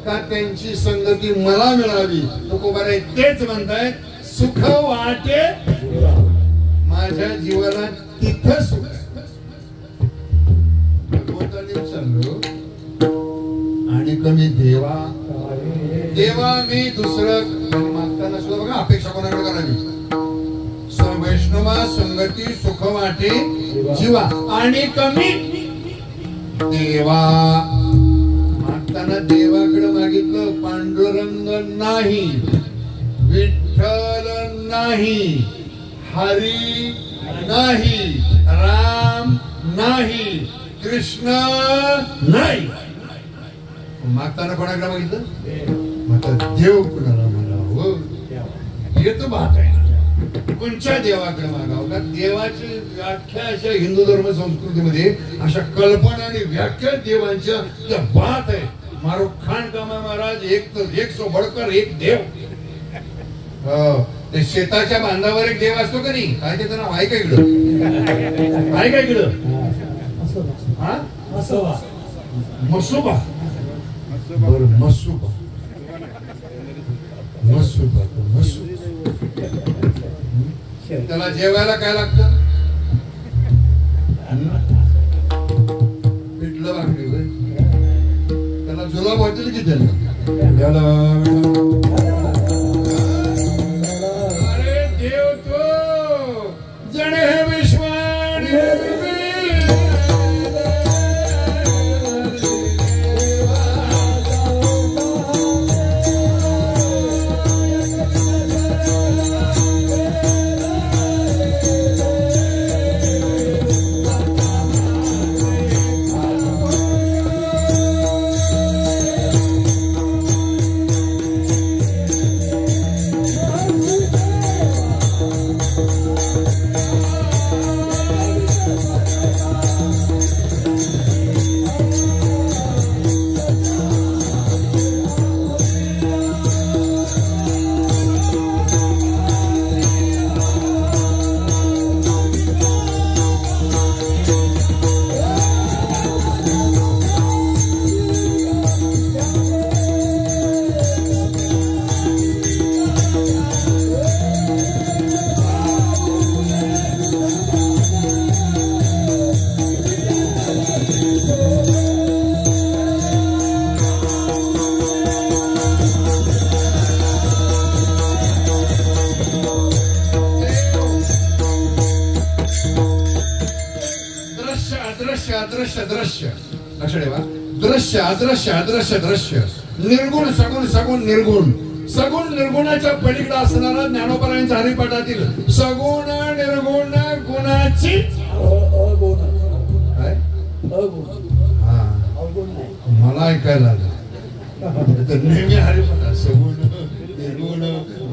का त्यांची संगती मला मिळावी. तुकोबार तेच म्हणतायत सुख वाटे माझ्या जीवनात तिथं सुख. भगवंताने विचारलो आणि कमी देवा देवा मी दुसरं मागताना सुद्धा बघा अपेक्षा कोणाकडे करावी. वैष्णवा संगती सुख वाटे जीवा आणि कमी देवा. मागताना देवाकडे मागितलं. पांडुरंग नाही, विठ्ठल नाही, हरी नाही, राम नाही, कृष्ण नाही. मागताना कोणाकडे मागितलं? माता देव कुणाला म्हणावं हे तर बात आहे. कोणत्या देवाकडे मागावं का? देवाची व्याख्या अशा हिंदू धर्म संस्कृतीमध्ये अशा कल्पना आणि व्याख्या देवांच्या त्या बात आहे. मारो खान कामा महाराज एक तो एक सो बडकर एक देव. ते शेताच्या बांधावर एक देव असतो का नाही? काय त्याचं नाव आहे का इकडं? आहे का इकडं? मसोबा. बरं, मसोबा. मसोबा मसोबा. त्याला जेवायला काय लागतं? पिठलं भाकरी. त्याला जुलाब होतील की त्याला? अरे देव तो जणे हे विश्वाणी अदृश्य दृश्य, लक्ष ठेवा, दृश्य अदृश्य अदृश्य दृश्य, निर्गुण सगुण सगुण निर्गुण, सगुण निर्गुणाच्या पलीकडे असणारा ज्ञानोबरायांच्या हरिपाठातील सगुण निर्गुण गुणाची मला ऐकायला तर नेहमी हरिपाठ सगुण निर्गुण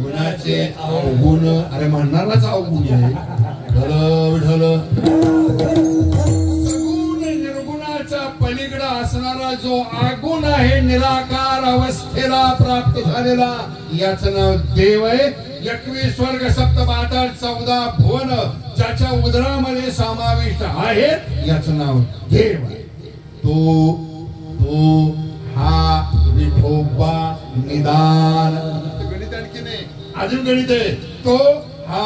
गुणाचे अवगुण, अरे म्हणणाराच अवगुण आहे. सगुण निर्गुणाच्या पलीकडे असणारा जो आगुण आहे, निराकार अवस्थेला प्राप्त झालेला, याचं नाव देव आहे. 21 स्वर्ग सप्त पाताळ 14 भुवन ज्याच्या उदरामध्ये समाविष्ट आहेत, याचं नाव देव आहे. तो हा विठोबा निदान. गणित आणखी नाही, अजून गणित आहे. तो हा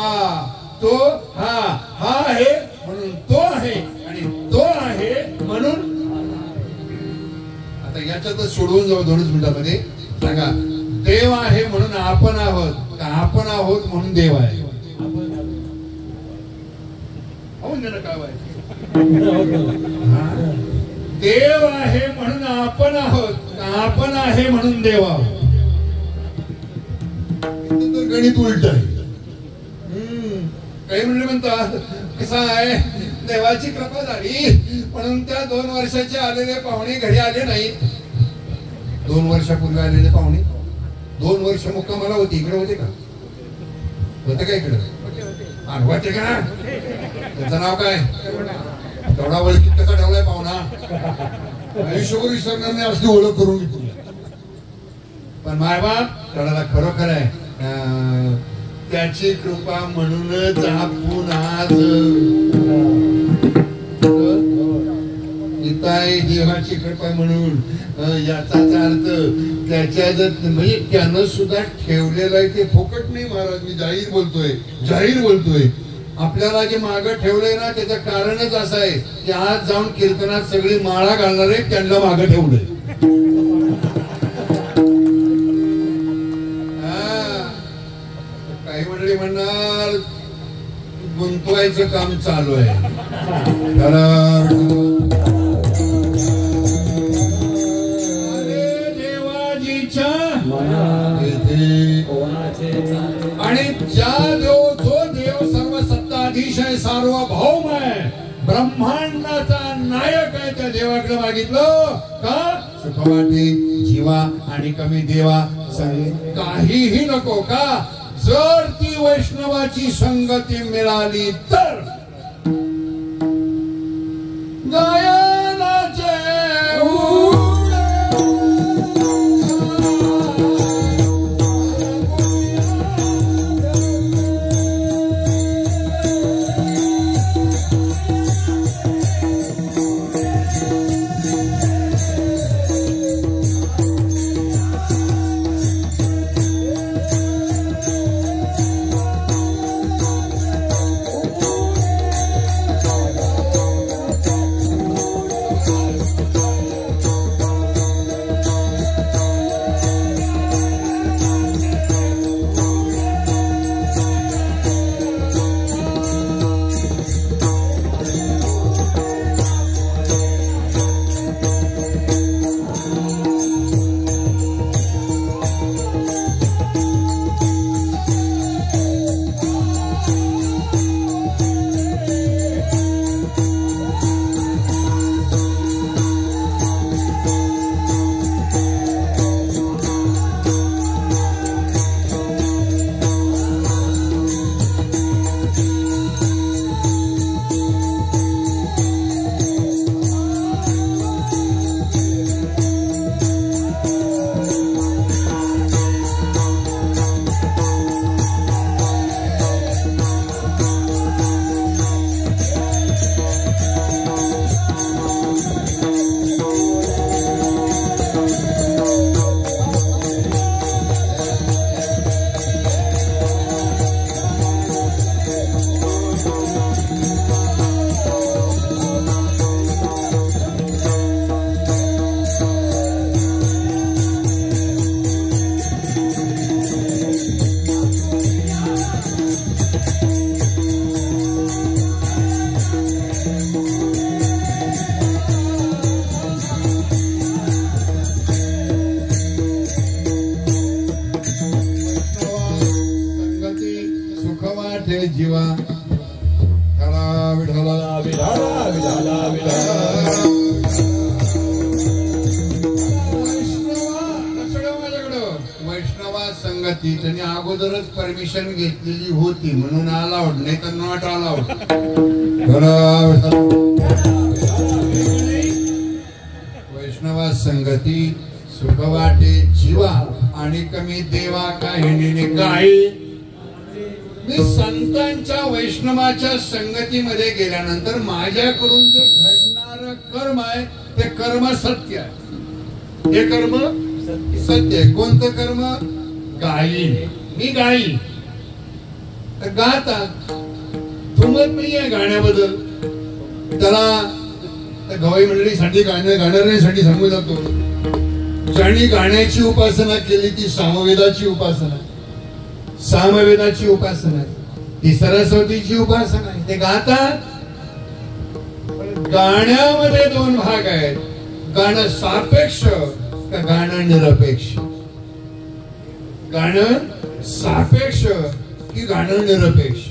आहे म्हणून तो आहे, आणि तो आहे म्हणून. आता याच्यातच सोडवून जाऊ 2 मिनिटांमध्ये. सांगा, देव आहे म्हणून आपण आहोत का आपण आहोत म्हणून देव आहे? देव आहे म्हणून आपण आहोत का आपण आहे म्हणून देव आहोत? गणित उलट आहे. काही म्हणतात कसं आहे, देवाची कृपा झाली म्हणून त्या 2 वर्षाचे आलेले पाहुणे घरी आले नाही. 2 वर्षापूर्वी आलेले पाहुणे 2 वर्ष मुक्कामाला होते. इकडे होते का? होते का इकडे? वाटते का? त्याचं नाव काय? तेवढा ओळखीत कसा ठेवलाय पाहुणा? आयुष्यभर विसरणार नाही असली ओळख करून घेतली. पण मायबाप त्याला खरोखर आहे, त्याची कृपा म्हणूनच आपण आज इथं देवाची कृपा म्हणून. याचाच अर्थ त्याच्या म्हणजे त्यानं सुद्धा ठेवलेलं आहे ते फुकट नाही महाराज. मी जाहीर बोलतोय. आपल्याला जे मागं ठेवलंय ना, त्याचं कारणच असं आहे की आज जाऊन कीर्तनात सगळी माळा घालणार आहे, त्यांना मागं ठेवलंय. काही मंडळी म्हणणार गुंतवायचं काम चालू आहे. देवाजीच्या आणि जो देव सर्व सत्ताधीश आहे, सार्वभौम आहे, ब्रह्मांडाचा नायक आहे, त्या देवाकडे मागितलं का सुखवाटे जीवा आणि कमी देवा काहीही नको का? जर ती वैष्णवाची संगती मिळाली तर गायनाचे वाटे जीवा विठाला विठाला विठाला विठाला विठाला वैष्णवा संगती त्यांनी अगोदरच परमिशन घेतलेली होती म्हणून अलाउड, नाही तर नॉट अलाउड. वैष्णवा संगती सुख वाटे जीवा आणि कमी देवा काहिनीने गाई. मी संतांच्या वैष्णवाच्या संगतीमध्ये गेल्यानंतर माझ्याकडून जे घडणारं कर्म आहे ते कर्म सत्य आहे. हे कर्म सत्य आहे. कोणतं कर्म? गाई. मी गाई गाता तुमत नाहीये गाण्याबद्दल. त्याला गवाई मंडळीसाठी गाणाऱ्यांसाठी सांगू जातो, ज्यांनी गाण्याची उपासना केली ती सामवेदाची उपासना आहे, सामवेदाची उपासना आहे, ती सरस्वतीची उपासना आहे. ते गातात. गाण्यामध्ये दोन भाग आहेत, गाणं सापेक्ष का गाणं निरपेक्ष. गाणं सापेक्ष की गाणं निरपेक्ष.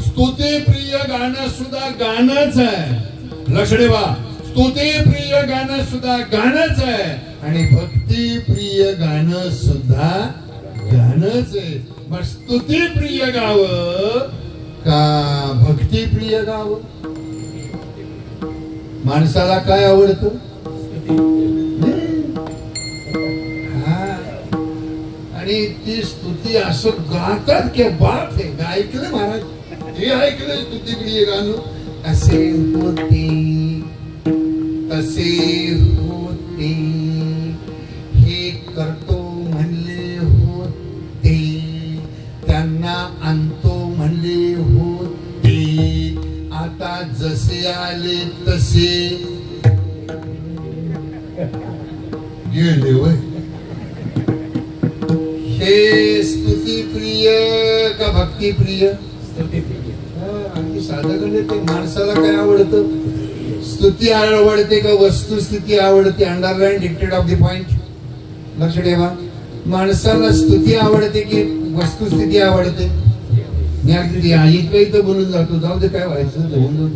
स्तुतिप्रिय गाणं सुद्धा गाणंच आहे. लक्ष ठेवा, स्तुतिप्रिय गाणं सुद्धा गाणंच आहे आणि भक्तिप्रिय गाणं सुद्धा गाणंच आहे. मग स्तुतिप्रिय गावं का भक्तिप्रिय गावं? माणसाला काय आवडतं? आणि ती स्तुती असं गातात की बात आहे. ऐकलं महाराज, हे ऐकलं स्तुतिप्रिय गाणं. असे होते तसे होते, हे करतो म्हणले होते, त्यांना आणतो म्हणले होते, आता जसे आले तसे गेले. वय हे स्तुतिप्रिय का भक्तिप्रिय? आणि साधं ते माणसाला काय आवडतं? स्तुती आवडते का वस्तुस्थिती आवडते? Underline dictated of the point. लक्ष ठेवा, माणसाला स्तुती आवडते की वस्तुस्थिती आवडते? मी अगदी इतकं इथं बोलून जातो, जाऊ दे काय व्हायचं होऊन जाऊ दे.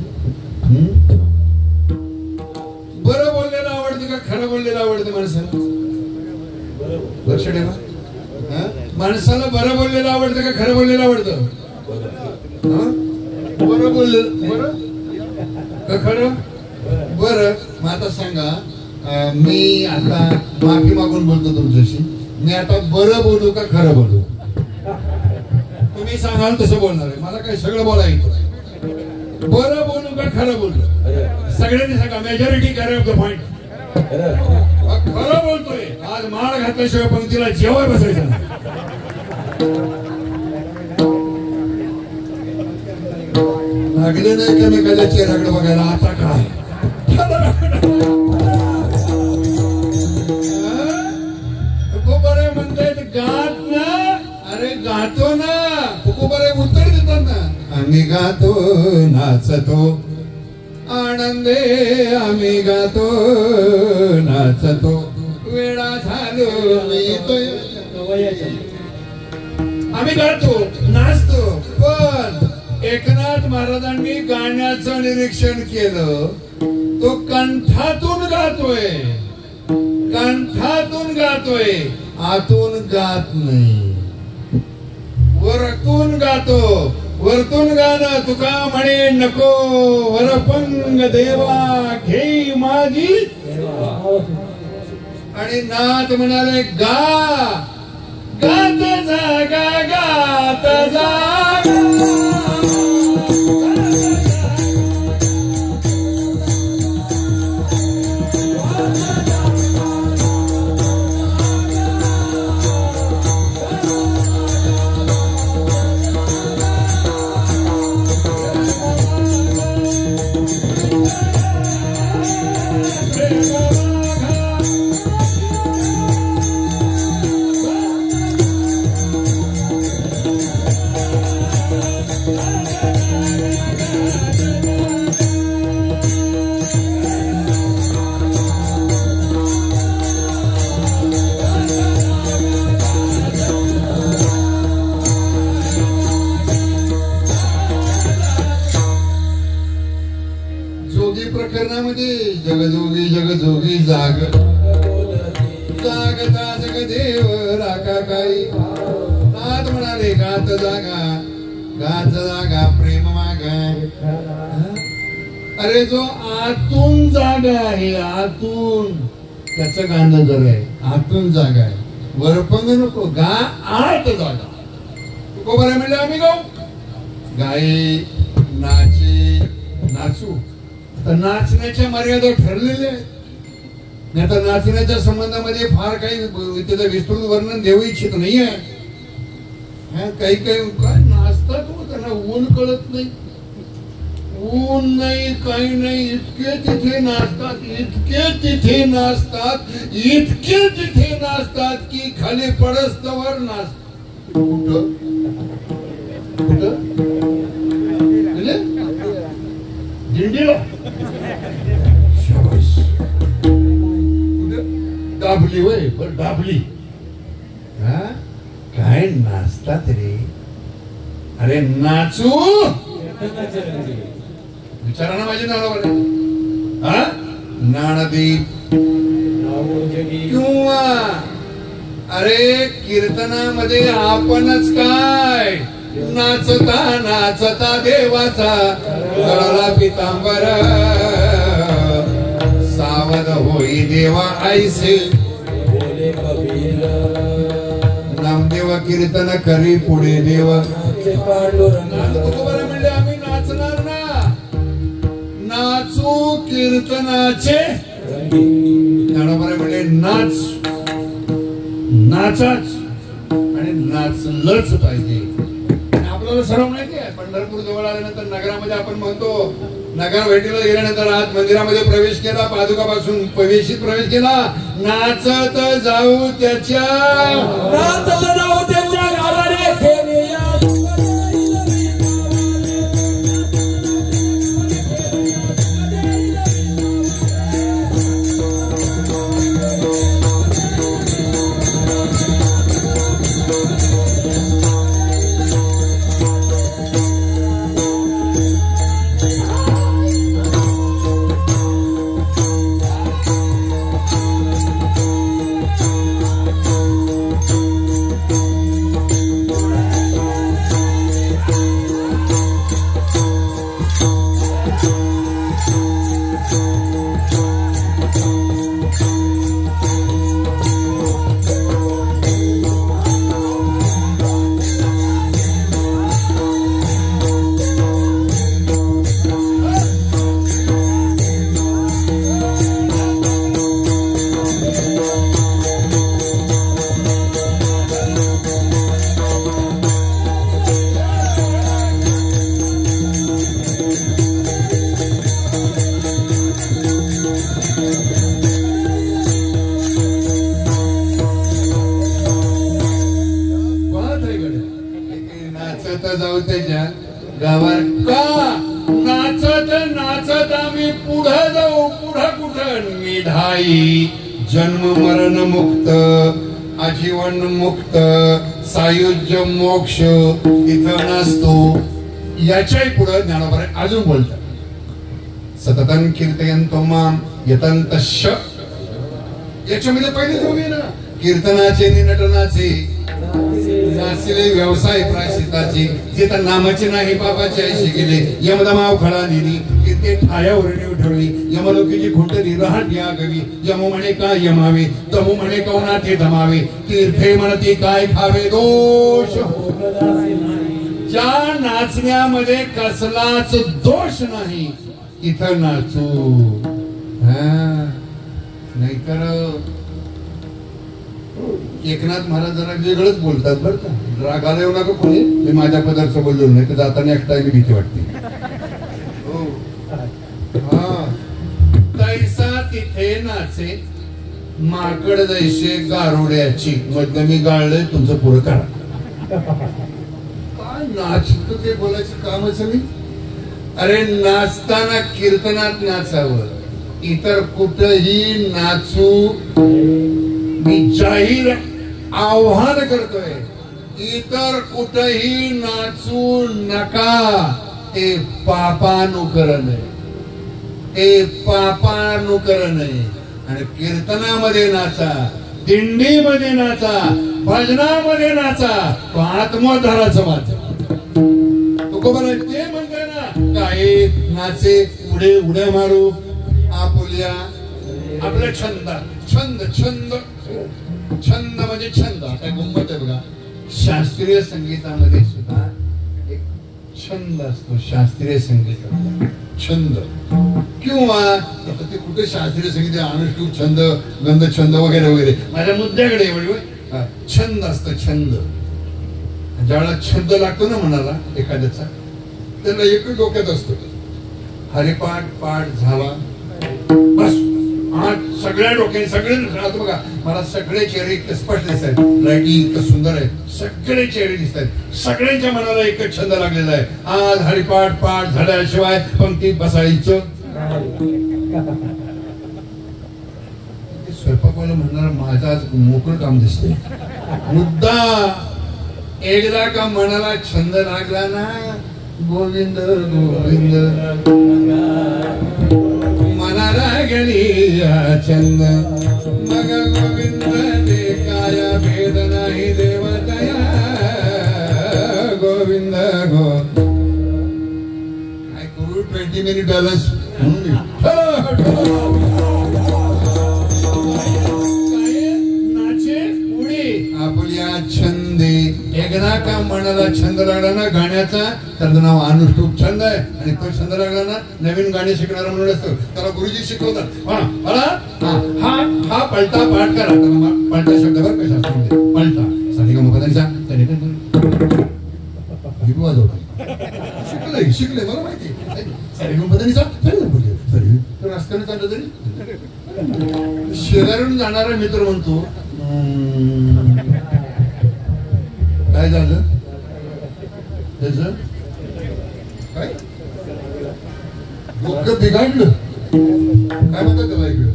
बरं बोललेलं आवडते का खरं बोललेलं आवडते माणसाला? लक्ष ठेवा, माणसाला बरं बोललेलं आवडतं का खरं बोललेलं आवडतं? बरं बोललेलं बरं का खरं? बरं. मग आता सांगा, मी आता माफी मागून बोलतो तुमच्याशी, मी आता बरं बोलू का खरं बोलू? तुम्ही सांगाल तसं बोलणार आहे, मला काय सगळं बोलायचं. बरं बोलू का खरं बोलू? सगळ्यांनी सांगा, majority carry of the point. खरं बोलतोय. आज माळ घातल्याशिवाय पंक्तीला जेवाय बसायचं. लागले नाही एकमेकाच्या चेहऱ्याकडे बघायला. आता काय बरे म्हणतायत गात ना. अरे गातो ना, बरे उत्तर देतात ना. आम्ही गातो नाचतो आनंदे, आम्ही गातो नाचतो, वेळा झालो येतोय. आम्ही गातो नाचतो. पण एकनाथ महाराजांनी गाण्याचं निरीक्षण केलं. तो कंठातून गातोय, कंठातून गातोय, आतून गात नाही. वरतून गातो. वरतून गाणं तुका म्हणे नको, वरपंग देवा घे माझी. आणि नाथ म्हणाले गा गात जागा गात जागा. प्रकरणामध्ये जगजोगी जगजोगी जाग जागता जगदेव राखा काही नाथ म्हणाले गात जागा प्रेम मागा. अरे जो आतून जागा आहे आतून त्याचं गाणं जर आहे आतून जागा आहे वरपंग नको गा आत जागा को बरं म्हणलं आम्ही गाऊ गाई नाचू तर नाचण्याच्या मर्यादा ठरलेल्या आहेत. नाही तर नाचण्याच्या संबंधामध्ये फार काही त्याचं विस्तृत वर्णन देऊ इच्छित नाही आहे. काही काय नाचतात हो त्यांना ऊन कळत नाही ऊन नाही काही नाही इतके तिथे नाचतात की खाली पडस्तवर नाचतात. कुठं दिंडीला शाबास दाबली वय पण दाबली हा काय नाचतात रे. अरे नाचू विचारा ना माझे नावावर हा नाणदीप किंवा अरे कीर्तनामध्ये आपणच काय नाचता नाचता देवाचा गळाला पितांबर सावध होई देवा ऐसे नामदेव कीर्तन करी पुढे देव. म्हणले आम्ही नाचणार ना नाचू कीर्तनाचे म्हणले नाचाच आणि नाचलंच पाहिजे. आपल्याला सर्व माहिती आहे पंढरपूर जवळ आल्यानंतर नगरामध्ये आपण म्हणतो नगर भेटीला गेल्यानंतर आत मंदिरामध्ये प्रवेश केला पादुकापासून प्रवेश केला नाचत जाऊ त्याच्या गावाने जाऊ त्याच्या गावात का नाचत नाचत आम्ही पुढे जाऊ पुढं कुठं निधाई जन्म मरण मुक्त आजीवन मुक्त सायुज्य मोक्ष इथं नसतो. याच्याही पुढे ज्ञानोबा अजून बोलतात सततं कीर्तयन्तो माम यतन्तश्च. याच्यामध्ये पहिले जाऊया ना कीर्तनाचे नटनाचे नाचले व्यवसाय प्रायश्चिताची जे तर नामाचे नाही बाबाचे ऐशी गेले यमदमाव खळा दिली कीर्ते ठायावर ठेवली यमलोकीची खुंटली रहाट या गवी यमो म्हणे काय यमावे तमो म्हणे कौनाथे धमावे तीर्थे म्हणते काय खावे दोष. ज्या नाचण्यामध्ये कसलाच दोष नाही इथं नाचू. नाहीतर एकनाथ महाराज जरा वेगळंच बोलतात बरं का. रागाला येऊ नका कोणी मी माझ्या पदार्थ बोललो नाही तर जाताना एकटा भीती वाटते. तैसा तिथे नाचे माकड जैसे गारोड्याची मधलं मी गाळलंय तुमचं पुढं काढा. काय नाचत ते बोलायचं कामच नाही. अरे नाचताना कीर्तनात नाचावं इतर कुठंही नाचू मी जाहीर आव्हान करतोय इतर कुठेही नाचू नका ते पापानुकरण आहे. ते पापानुकर नाही. आणि कीर्तनामध्ये नाचा, दिंडीमध्ये नाचा, भजनामध्ये नाचा, तो आत्मोद्धाराचं वाचा. ते म्हणते ना काय नाचे उडे उड्या मारू आपुल्या आपल्या छंद म्हणजे छंद. आता गंमत आहे बघा, शास्त्रीय संगीतामध्ये सुद्धा एक छंद असतो. शास्त्रीय संगीत छंद किंवा ते कुठे शास्त्रीय संगीत अनुष्ठुप छंद, गंध छंद वगैरे वगैरे. माझ्या मुद्द्याकडे छंद असतं. छंद ज्यावेळेला छंद लागतो ना मनाला एखाद्याचा, त्याला एकच डोक्यात असतो, हरिपाठ पाठ झाला बस. आज सगळ्या डोक्याने सगळे बघा, मला सगळे चेहरे इतके स्पष्ट दिसत आहेत, लाईटिंग इतकं सुंदर आहे, सगळे चेहरे दिसत आहेत, सगळ्यांच्या मनाला एकच छंद लागलेला आहे, आज हरिपाठ पाठ झाल्याशिवाय पंक्तीत बसायचं. स्वयंपाकवाला म्हणणार माझं आज मोकळं काम दिसतंय. मुद्दा एकदा का मनाला छंद लागला ना, गोविंद गोविंद मनाला गेली छंद, मग गोविंद ते काय भेद नाही देवतया. गोविंद गो काय करू 20 मिनिट बॅलन्स आपल्या छंदे. एकदा का मनाला छंद लागला ना गाण्याचा, त्याचं नाव अनुष्ठुप छंद आहे. आणि तो छंद लागला ना, नवीन गाणे शिकणारा म्हणून असतो, त्याला गुरुजी शिकवतात हा पलटा पाठ करा. पलटा शब्दावर कशा असतो पलटा सानिका शिकले मला माहिती. रस्त्याने चाललं तरी शेजारून जाणारा मित्र म्हणतो काय झालं त्याच काय डोकं बिघडलं काय म्हणतात त्याला इकडं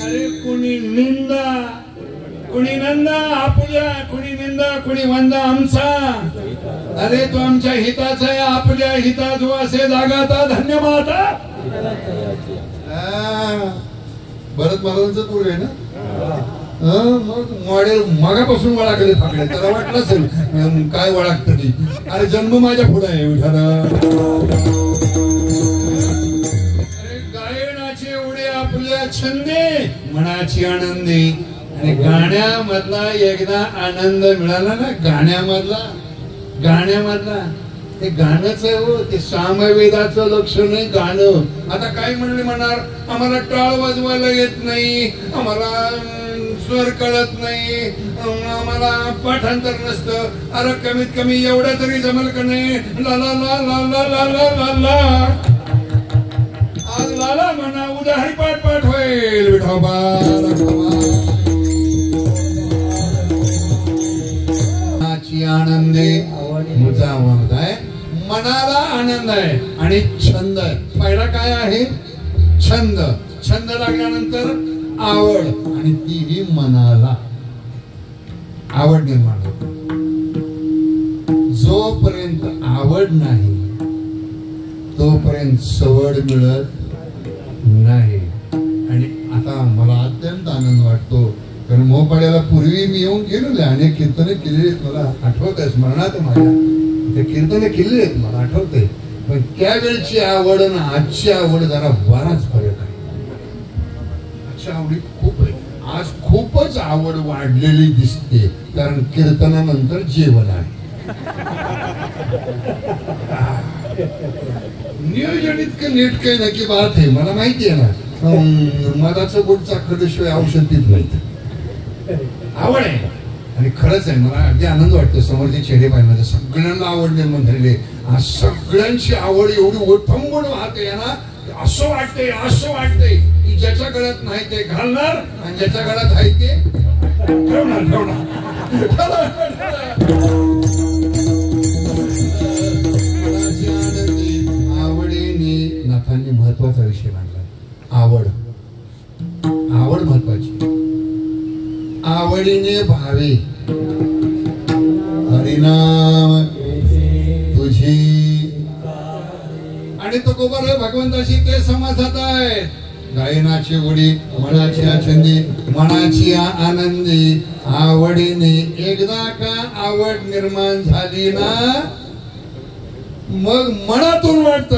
अरे कुणी निंदा कुणी नंदा आपल्या, कुणी निंदा कुणी वंदा आमचा. अरे तो आमच्या हिताचा आहे, आपल्या हितात असे जागाता धन्यवाद. भरत महाराजांचं पूर्व आहे ना, मॉडेल मगापासून वळाकडे फाकडे, त्याला वाटलं असेल काय वळागत ती. अरे जन्म माझ्या पुढे आहे गायनाचे उडे आपल्या छंदे, मनाची आनंदी. आणि गाण्यामधला एकदा आनंद मिळाला ना, गाण्यामधला ते गाणंच आहे हो, ते सामवेदाचं लक्षण आहे गाणं. आता काय म्हणणार, आम्हाला टाळ वाजवायला येत नाही, आम्हाला स्वर कळत नाही, आम्हाला पाठांतर नसतं. अरे कमीत कमी एवढं तरी जमल का नाही. ला ला ला ला ला ला ला ला ला आज लाला म्हणा, उद्या हरिपाठ पाठ होईल. विठोबा आनंदे मुजावत आहे, मनाला आनंद आहे. आणि छंद आहे, पहिला काय आहे छंद. छंद लागल्यानंतर आवड, आणि तीही मनाला आवड निर्माण होते. जोपर्यंत आवड नाही तोपर्यंत सवड मिळत नाही. आणि आता मला अत्यंत आनंद वाटतो, कारण मोहपाड्याला पूर्वी मी येऊन गेलेले, अनेक कीर्तने केलेली आहेत, मला आठवत आहे, स्मरणात आहे माझ्या. ते कीर्तने केलेली आहेत मला आठवते. पण त्यावेळची आवड आणि आजची आवड जरा बराच फरक आहे. आजच्या आवडीत खूप आहे, आज खूपच आवड वाढलेली दिसते, कारण कीर्तनानंतर जेवण आहे. नियोजन इतकं नीट काही नक्की बात आहे, मला माहिती आहे ना. मधाचं बोट चाखल्याशिवाय औषध पित नाहीत. आवड आहे, आणि खरंच आहे, मला अगदी आनंद वाटतो समोरचे चेहरे पाहिजे, सगळ्यांना आवड निर्माण झालेली आहे. सगळ्यांची आवड एवढी ओठंबून वाहते ना, असं वाटतंय की ज्याच्या गळ्यात नाही ते घालणार, आणि ज्याच्या गळ्यात आहे ते ठेवणार. आवडीने नाथांनी महत्वाचा विषय मांडला. आवड महत्वाची. आवडीने भावे नाम तुझी. आणि तो गोबर भगवंताशी ते समाजात आहे. गायनाची उडी मनाची छंदी मनाची आनंदी आवडीने एकदा का आवड निर्माण झाली ना मग मनातून वाटत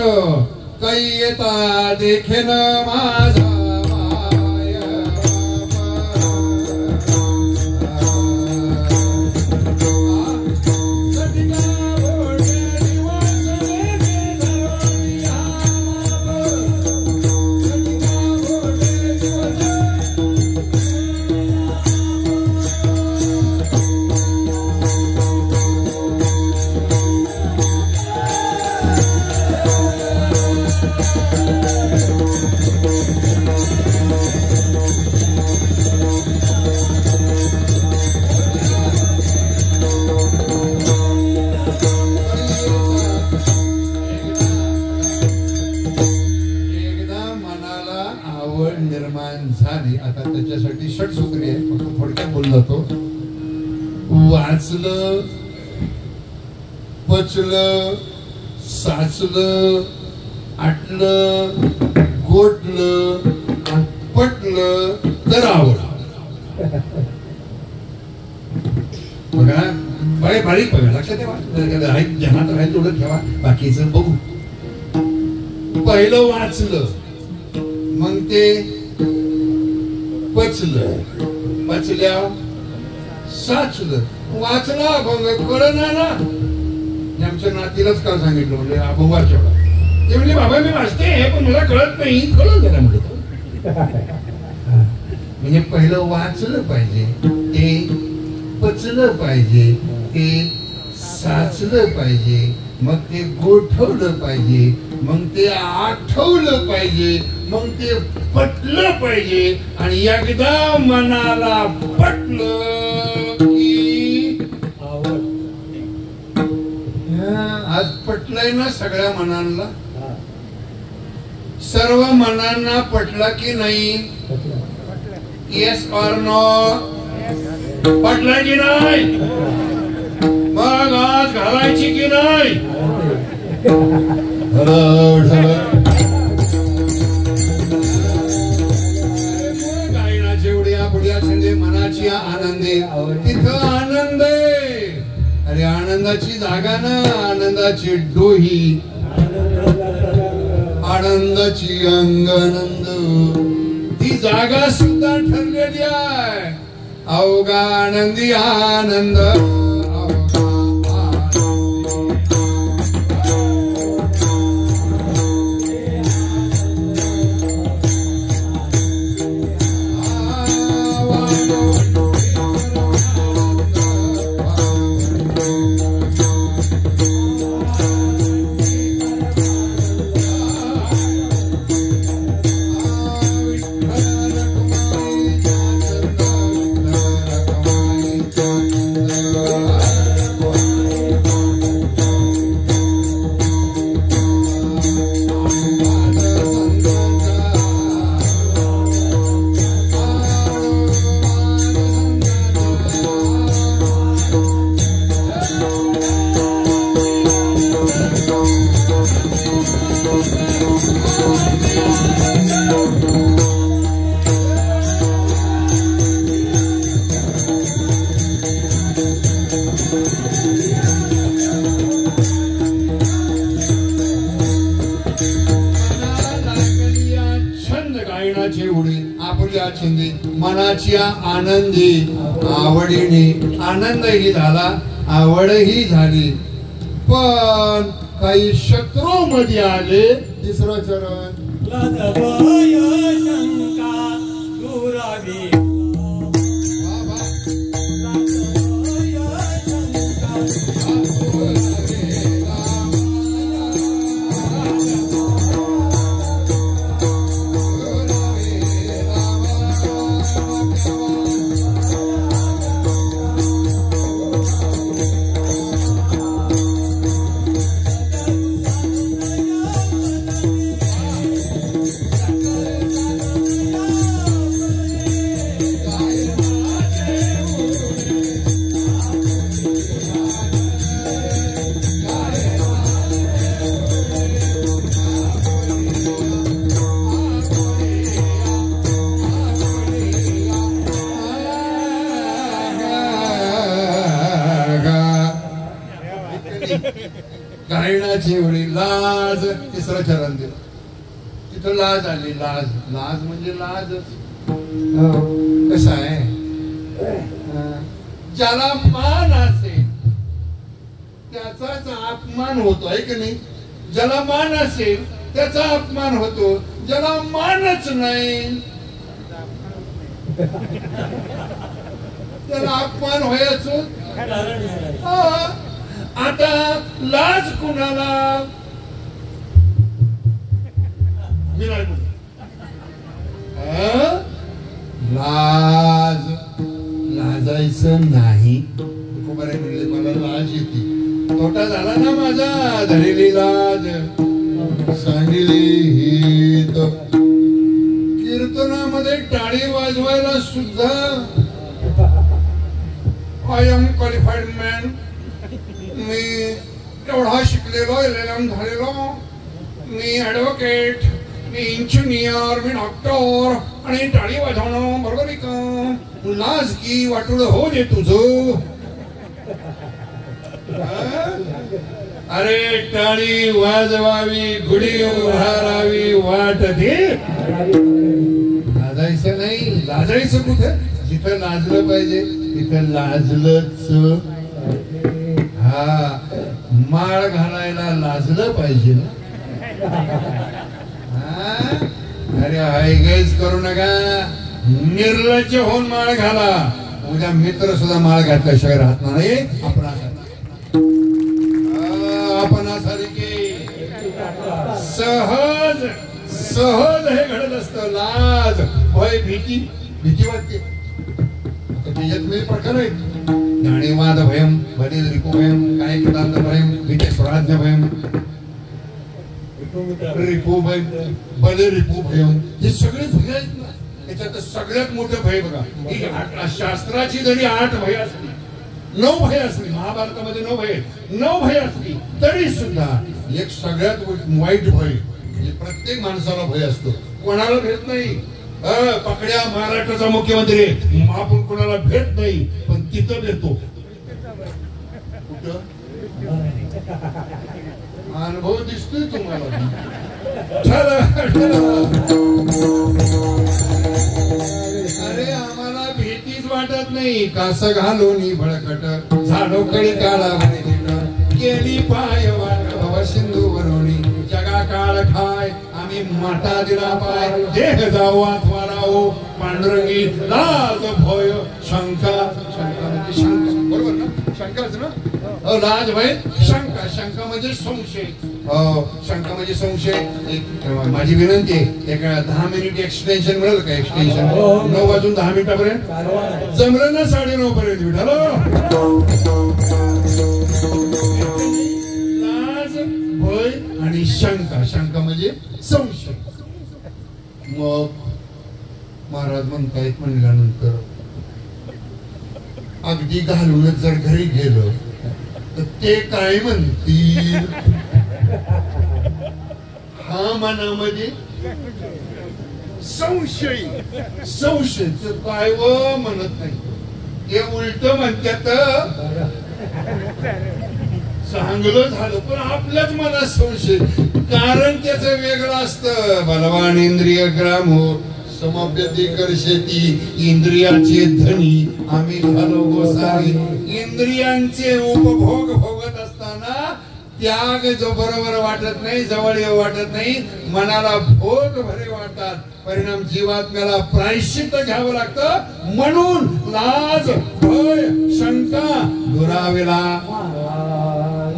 काही येता देखेन माझा आता त्याच्यासाठी षटसूत्री आहे. फक्त थोडक्यात बोललो जातो. वाचलं पचलं साचलं आटलं गोटलं पटलं तर आवड. बघा बारीक बघा लक्षात ठेवा. जनात राहील तेवढं ठेवा बाकीचं बघू. पहिलं वाचलं मग ते पचलं पचल्या साचलं वाचला अभंग कळना ना. आमच्या नातीलाच काल सांगितलं म्हणजे अभंगार ठेवला. ते म्हणजे बाबा मी वाचते पण मला कळत नाही. कळत गेला म्हणलं. म्हणजे पहिलं वाचलं पाहिजे ते पचलं पाहिजे ते साचलं पाहिजे मग ते गोठवलं पाहिजे मग ते आठवलं पाहिजे मग ते पटलं पाहिजे. आणि एकदा मनाला पटलं की आवड. आज पटलंय ना सगळ्या मनांना. सर्व मनांना पटला की नाही. Yes or no. पटलं की नाही. मग आज घालायची की नाही. गायनाची उड्या बुड्या छंदे मनाची आनंदे तिथं आनंद आहे. अरे आनंदाची जागा ना आनंदाची डोही आनंदाची अंगानंद ती जागा सुद्धा ठरलेली आहे. अवघा आनंदी आनंद मनाची आनंदी आवडीने आनंदही झाला आवडही झाली. पण काही शत्रू मध्ये आले. तिसरं चरण शंका दुरावी नारायणाची एवढी लाज. तिसरं चरण दिलं, तिथं लाज आली. लाज लाज म्हणजे लाजच. कसं आहे, ज्याला मान असेल त्याचाच अपमान होतो, आहे की नाही? ज्याला मान असेल त्याचा अपमान होतो, ज्याला मानच नाही त्याला अपमान व्हायचं. आता लाज कुणाला? मी नाही बोलत. लाज लाजायचं नाही. म्हणले मला लाज येते. तोटा झाला ना माझा. धरली लाज सांगितली हित. कीर्तनामध्ये टाळी वाजवायला सुद्धा आय एम क्वालिफाईड मॅन. मी एवढा शिकलेलो, एलएलएम झालेलो, मी ऍडव्होकेट, मी इंजिनियर, मी डॉक्टर, आणि टाळी वाजवणं बरोबर आहे का? लाज की वाटोळ हो दे तुझं. अरे टाळी वाजवावी, गुढी उभारावी, वाट दे. लाजायचं नाही. लाजायचं कुठं? जिथं लाजलं पाहिजे तिथं लाजलंच. हा, माळ घालायला लाजलं पाहिजे ना. अरे हायगैज करू नका. निर्लज्ज होऊन माळ घाला. उद्या मित्र सुद्धा माळ घातल्याशिवाय राहत नाही. आपणासारखे सहज सहज हे घडत असतं. लाज, भय, भीती. भीती वाटते. त्याच्यात मी प्रकार आहे. ज्ञानीवाद भयम, बलिल रिपुभयम, काय पदार्थ भयम, भीते स्वराज्य भयम, रिपू भय, बले रिपू भयम. हे सगळे भय आहेत ना. त्याच्यात सगळ्यात मोठं भय बघा, शास्त्राची जरी 8 भय असली, 9 भय असली, महाभारतामध्ये 9 भय असली तरी सुद्धा एक सगळ्यात वाईट भय म्हणजे प्रत्येक माणसाला भय असतो. कोणाला भेट नाही. पकड्या महाराष्ट्राचा मुख्यमंत्री, आपण कोणाला भेट नाही, पण तिथं भेटतो. कुठं? अनुभव दिसतोय तुम्हाला. अरे आम्हाला भीतीच वाटत नाही. कास घालून भळकट, झाडो कळी काळा केली पाय वाट सिंधू वरोणी, जगा काळ खाय आम्ही माता दिला पाय, देह जाऊ अथवा राहू पांडुरंगी, लाज भय शंका. शंका म्हणजे शंका, बरोबर ना? शंकाच ना. लाज भय शंका. शंका म्हणजे संशय. शंका म्हणजे संशय. माझी विनंती आहे, एक 10 मिनिट एक्सटेन्शन मिळेल का? एक्सटेन्शन 9 वाजून 10 मिनिटापर्यंत जमलं ना? 9:30 पर्यंत भेटालो. लाज भय आणि शंका. शंका म्हणजे संशय. मग महाराज म्हणतायत म्हणल्यानंतर अगदी घालूनच जर घरी गेलो तर ते काय म्हणतील? हा मनामध्ये संशय. संशय काय व म्हणत नाही, ते उलट म्हणतात चांगलं झालं, पण आपल्याच मनात संशय. कारण त्याचं वेगळं असतं. बलवान इंद्रिय ग्रामो समभ्यती करशेती, इंद्रियाचे धनी आम्ही झालो गोसावी. इंद्रियांचे उपभोग भोगत असताना त्याग जो बरोबर वाटत नाही, जवळ येऊ वाटत नाही, मनाला भोग भरे वाटतात. परिणाम जीवात्म्याला प्रायश्चित्त घ्यावं लागतं. म्हणून लाज भय शंका दुरावेला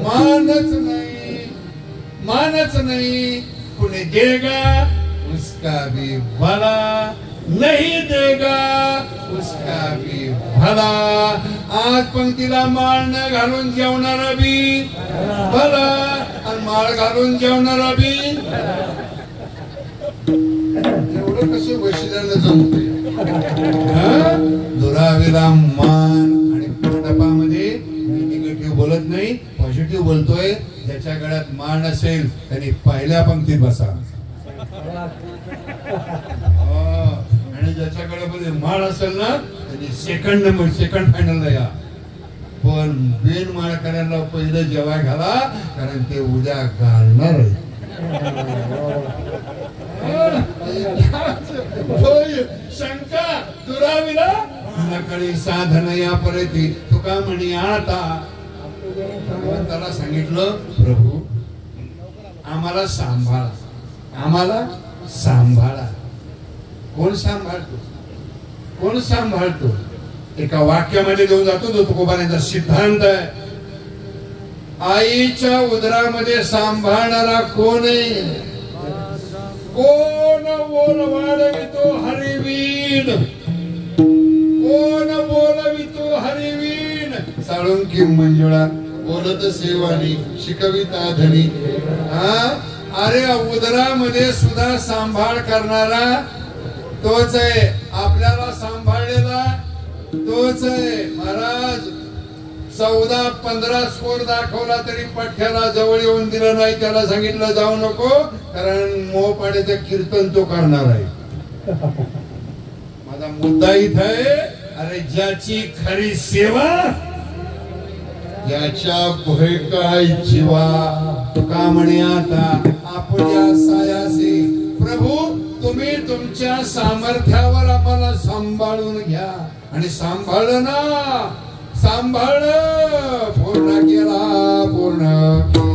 मानच नाही. मानच नाही. कुणी देगा उसका भी भला, नहीं देगा उसका भी भला. आज पंक्तीला माळ न घालून जेवणारा बी भला, आणि माळ घालून जेवणारा बी. एवढं कसं वशिल्यानं जमते? दुरावेला मान. आणि मंडपामध्ये मी निगेटिव्ह बोलत नाही, पॉझिटिव्ह बोलतोय. ज्याच्या गळ्यात मान असेल त्यांनी पहिल्या पंक्तीत बसा, आणि ज्याच्याकडे मध्ये माळ असेल ना त्यांनी सेकंड फायनलला या. पण बेन माळकऱ्यांना पहिलं जेवाय घाला, कारण ते उद्या घालणार आहे. शंका दुराविला नकळी साधन या परती तुका म्हणी आता. भगवंताला सांगितलं, प्रभू आम्हाला सांभाळा, आम्हाला सांभाळा. कोण सांभाळतो, कोण सांभाळतो? एका वाक्यामध्ये घेऊन जातो तो तुकोबांचा सिद्धांत आहे. आईच्या उदरामध्ये सांभाळणारा कोण आहे? कोण बोलवाडवितो हरिवीण, कोण बोलवितो हरिवीण. साळुंकी मंजुळा बोलत सेवानी शिकविता धनी. अरे उदरामध्ये सुद्धा सांभाळ करणारा तोच आहे, आपल्याला सांभाळलेला तोच आहे. महाराज 14-15 स्कोर दाखवला तरी पठ्याला जवळ येऊन दिलं नाही. त्याला सांगितलं जाऊ नको, कारण मोहपाड्याचं कीर्तन तो करणार आहे. माझा मुद्दा इथं आहे, अरे ज्याची खरी सेवा, ज्याच्या भय काय जीवा. तुका म्हणे आता आपल्या सायासी. प्रभू तुम्ही तुमच्या सामर्थ्यावर आम्हाला सांभाळून घ्या. आणि सांभाळलं ना, सांभाळलं, पूर्ण केला, पूर्ण केला.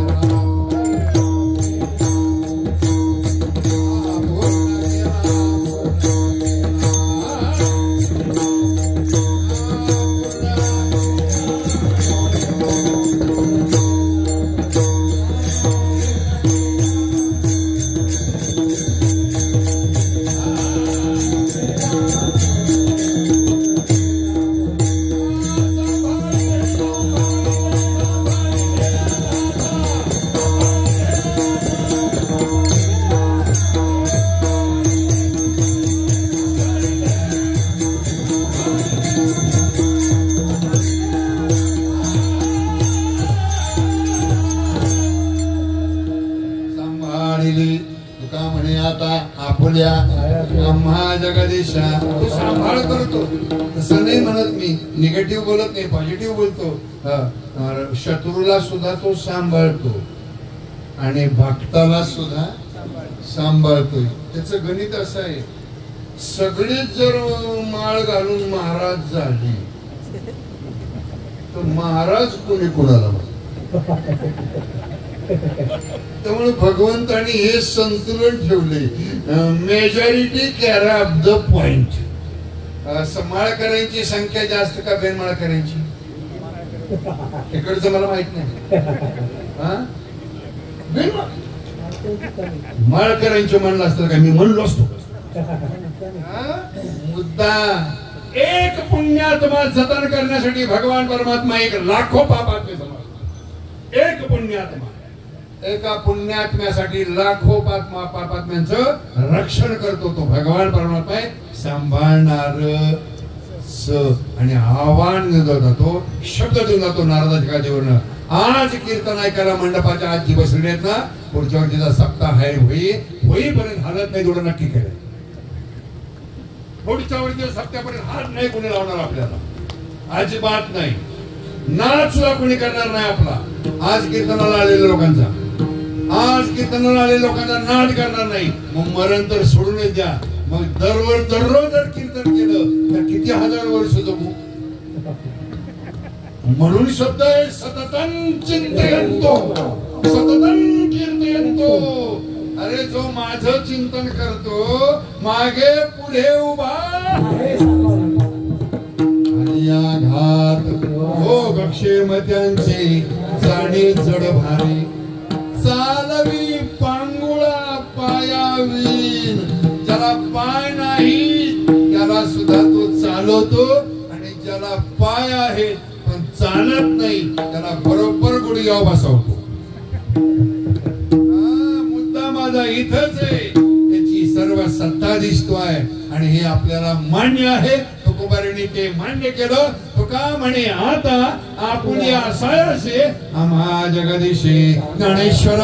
आम्हा जगदीशा तू सांभाळ करतो. तसं नाही म्हणत मी, निगेटिव्ह बोलत नाही, पॉझिटिव्ह बोलतो. शत्रूला सुद्धा तो सांभाळतो आणि भक्ताला सुद्धा सांभाळतोय. त्याचं गणित असं आहे, सगळेच जर माळ घालून महाराज झाले तर महाराज कोणी कोणाला. त्यामुळे भगवंतानी हे संतुलन ठेवले. Majority care of the point. माळकऱ्यांची संख्या जास्त का बेनमाळकऱ्यांची? इकडचं मला माहित नाही. माळकऱ्यांचे म्हणलं असतं का? मी म्हणलो असतो. मुद्दा एक पुण्यात्मा जतन करण्यासाठी भगवान परमात्मा एक लाखो पापात्मे समाज. एक पुण्यात्मा, एका पुण्यात्म्यासाठी लाखो पापात्म्यांचं रक्षण करतो तो भगवान परमात्मा आहे. सांभाळणार आणि आव्हान देऊन जातो, शब्द देऊन जातो नारदाच्या काठीवरनं. आज कीर्तन ऐकायला मंडपाच्या आजी बसलेले आहेत ना, पुढच्या वर्षीचा सप्ताह आहे होईपर्यंत हालत नाही तेवढं नक्की केलं. पुढच्या वर्षीच्या सप्त्यापर्यंत हात नाही कोणी लावणार आपल्याला, अजिबात नाही. नाच सुद्धा कोणी करणार नाही आपला. आज कीर्तनाला आलेल्या लोकांचा, आज कीर्तनाला आलेल्या लोकांचा नाद करणार नाही. मग मरण तर सोडूनच द्या. मग दररोज जर कीर्तन केलं तर किती हजार वर्ष जगू. म्हणून शब्द आहे सततं चिंतयन्तो, सततं कीर्तयन्तो. अरे जो माझं चिंतन करतो, मागे पुढे उभा घात हो गक्षेमत्यांचे जाणे जड भारी. चालवी पांगुळा पायावीन. ज्याला पाय नाही त्याला सुद्धा तो चालवतो, आणि ज्याला पाय आहे पण चालत नाही त्याला बरोबर गुडघ्यावर बसवतो. मुद्दा माझा इथंच आहे. त्याची सर्व सत्ता दिसतोय आणि हे आपल्याला मान्य आहे. तुकोबारांनी ते मान्य केलं. तुका म्हणे आता आपुल्या सायासे आम्हा जगदीशे ज्ञानेश्वर.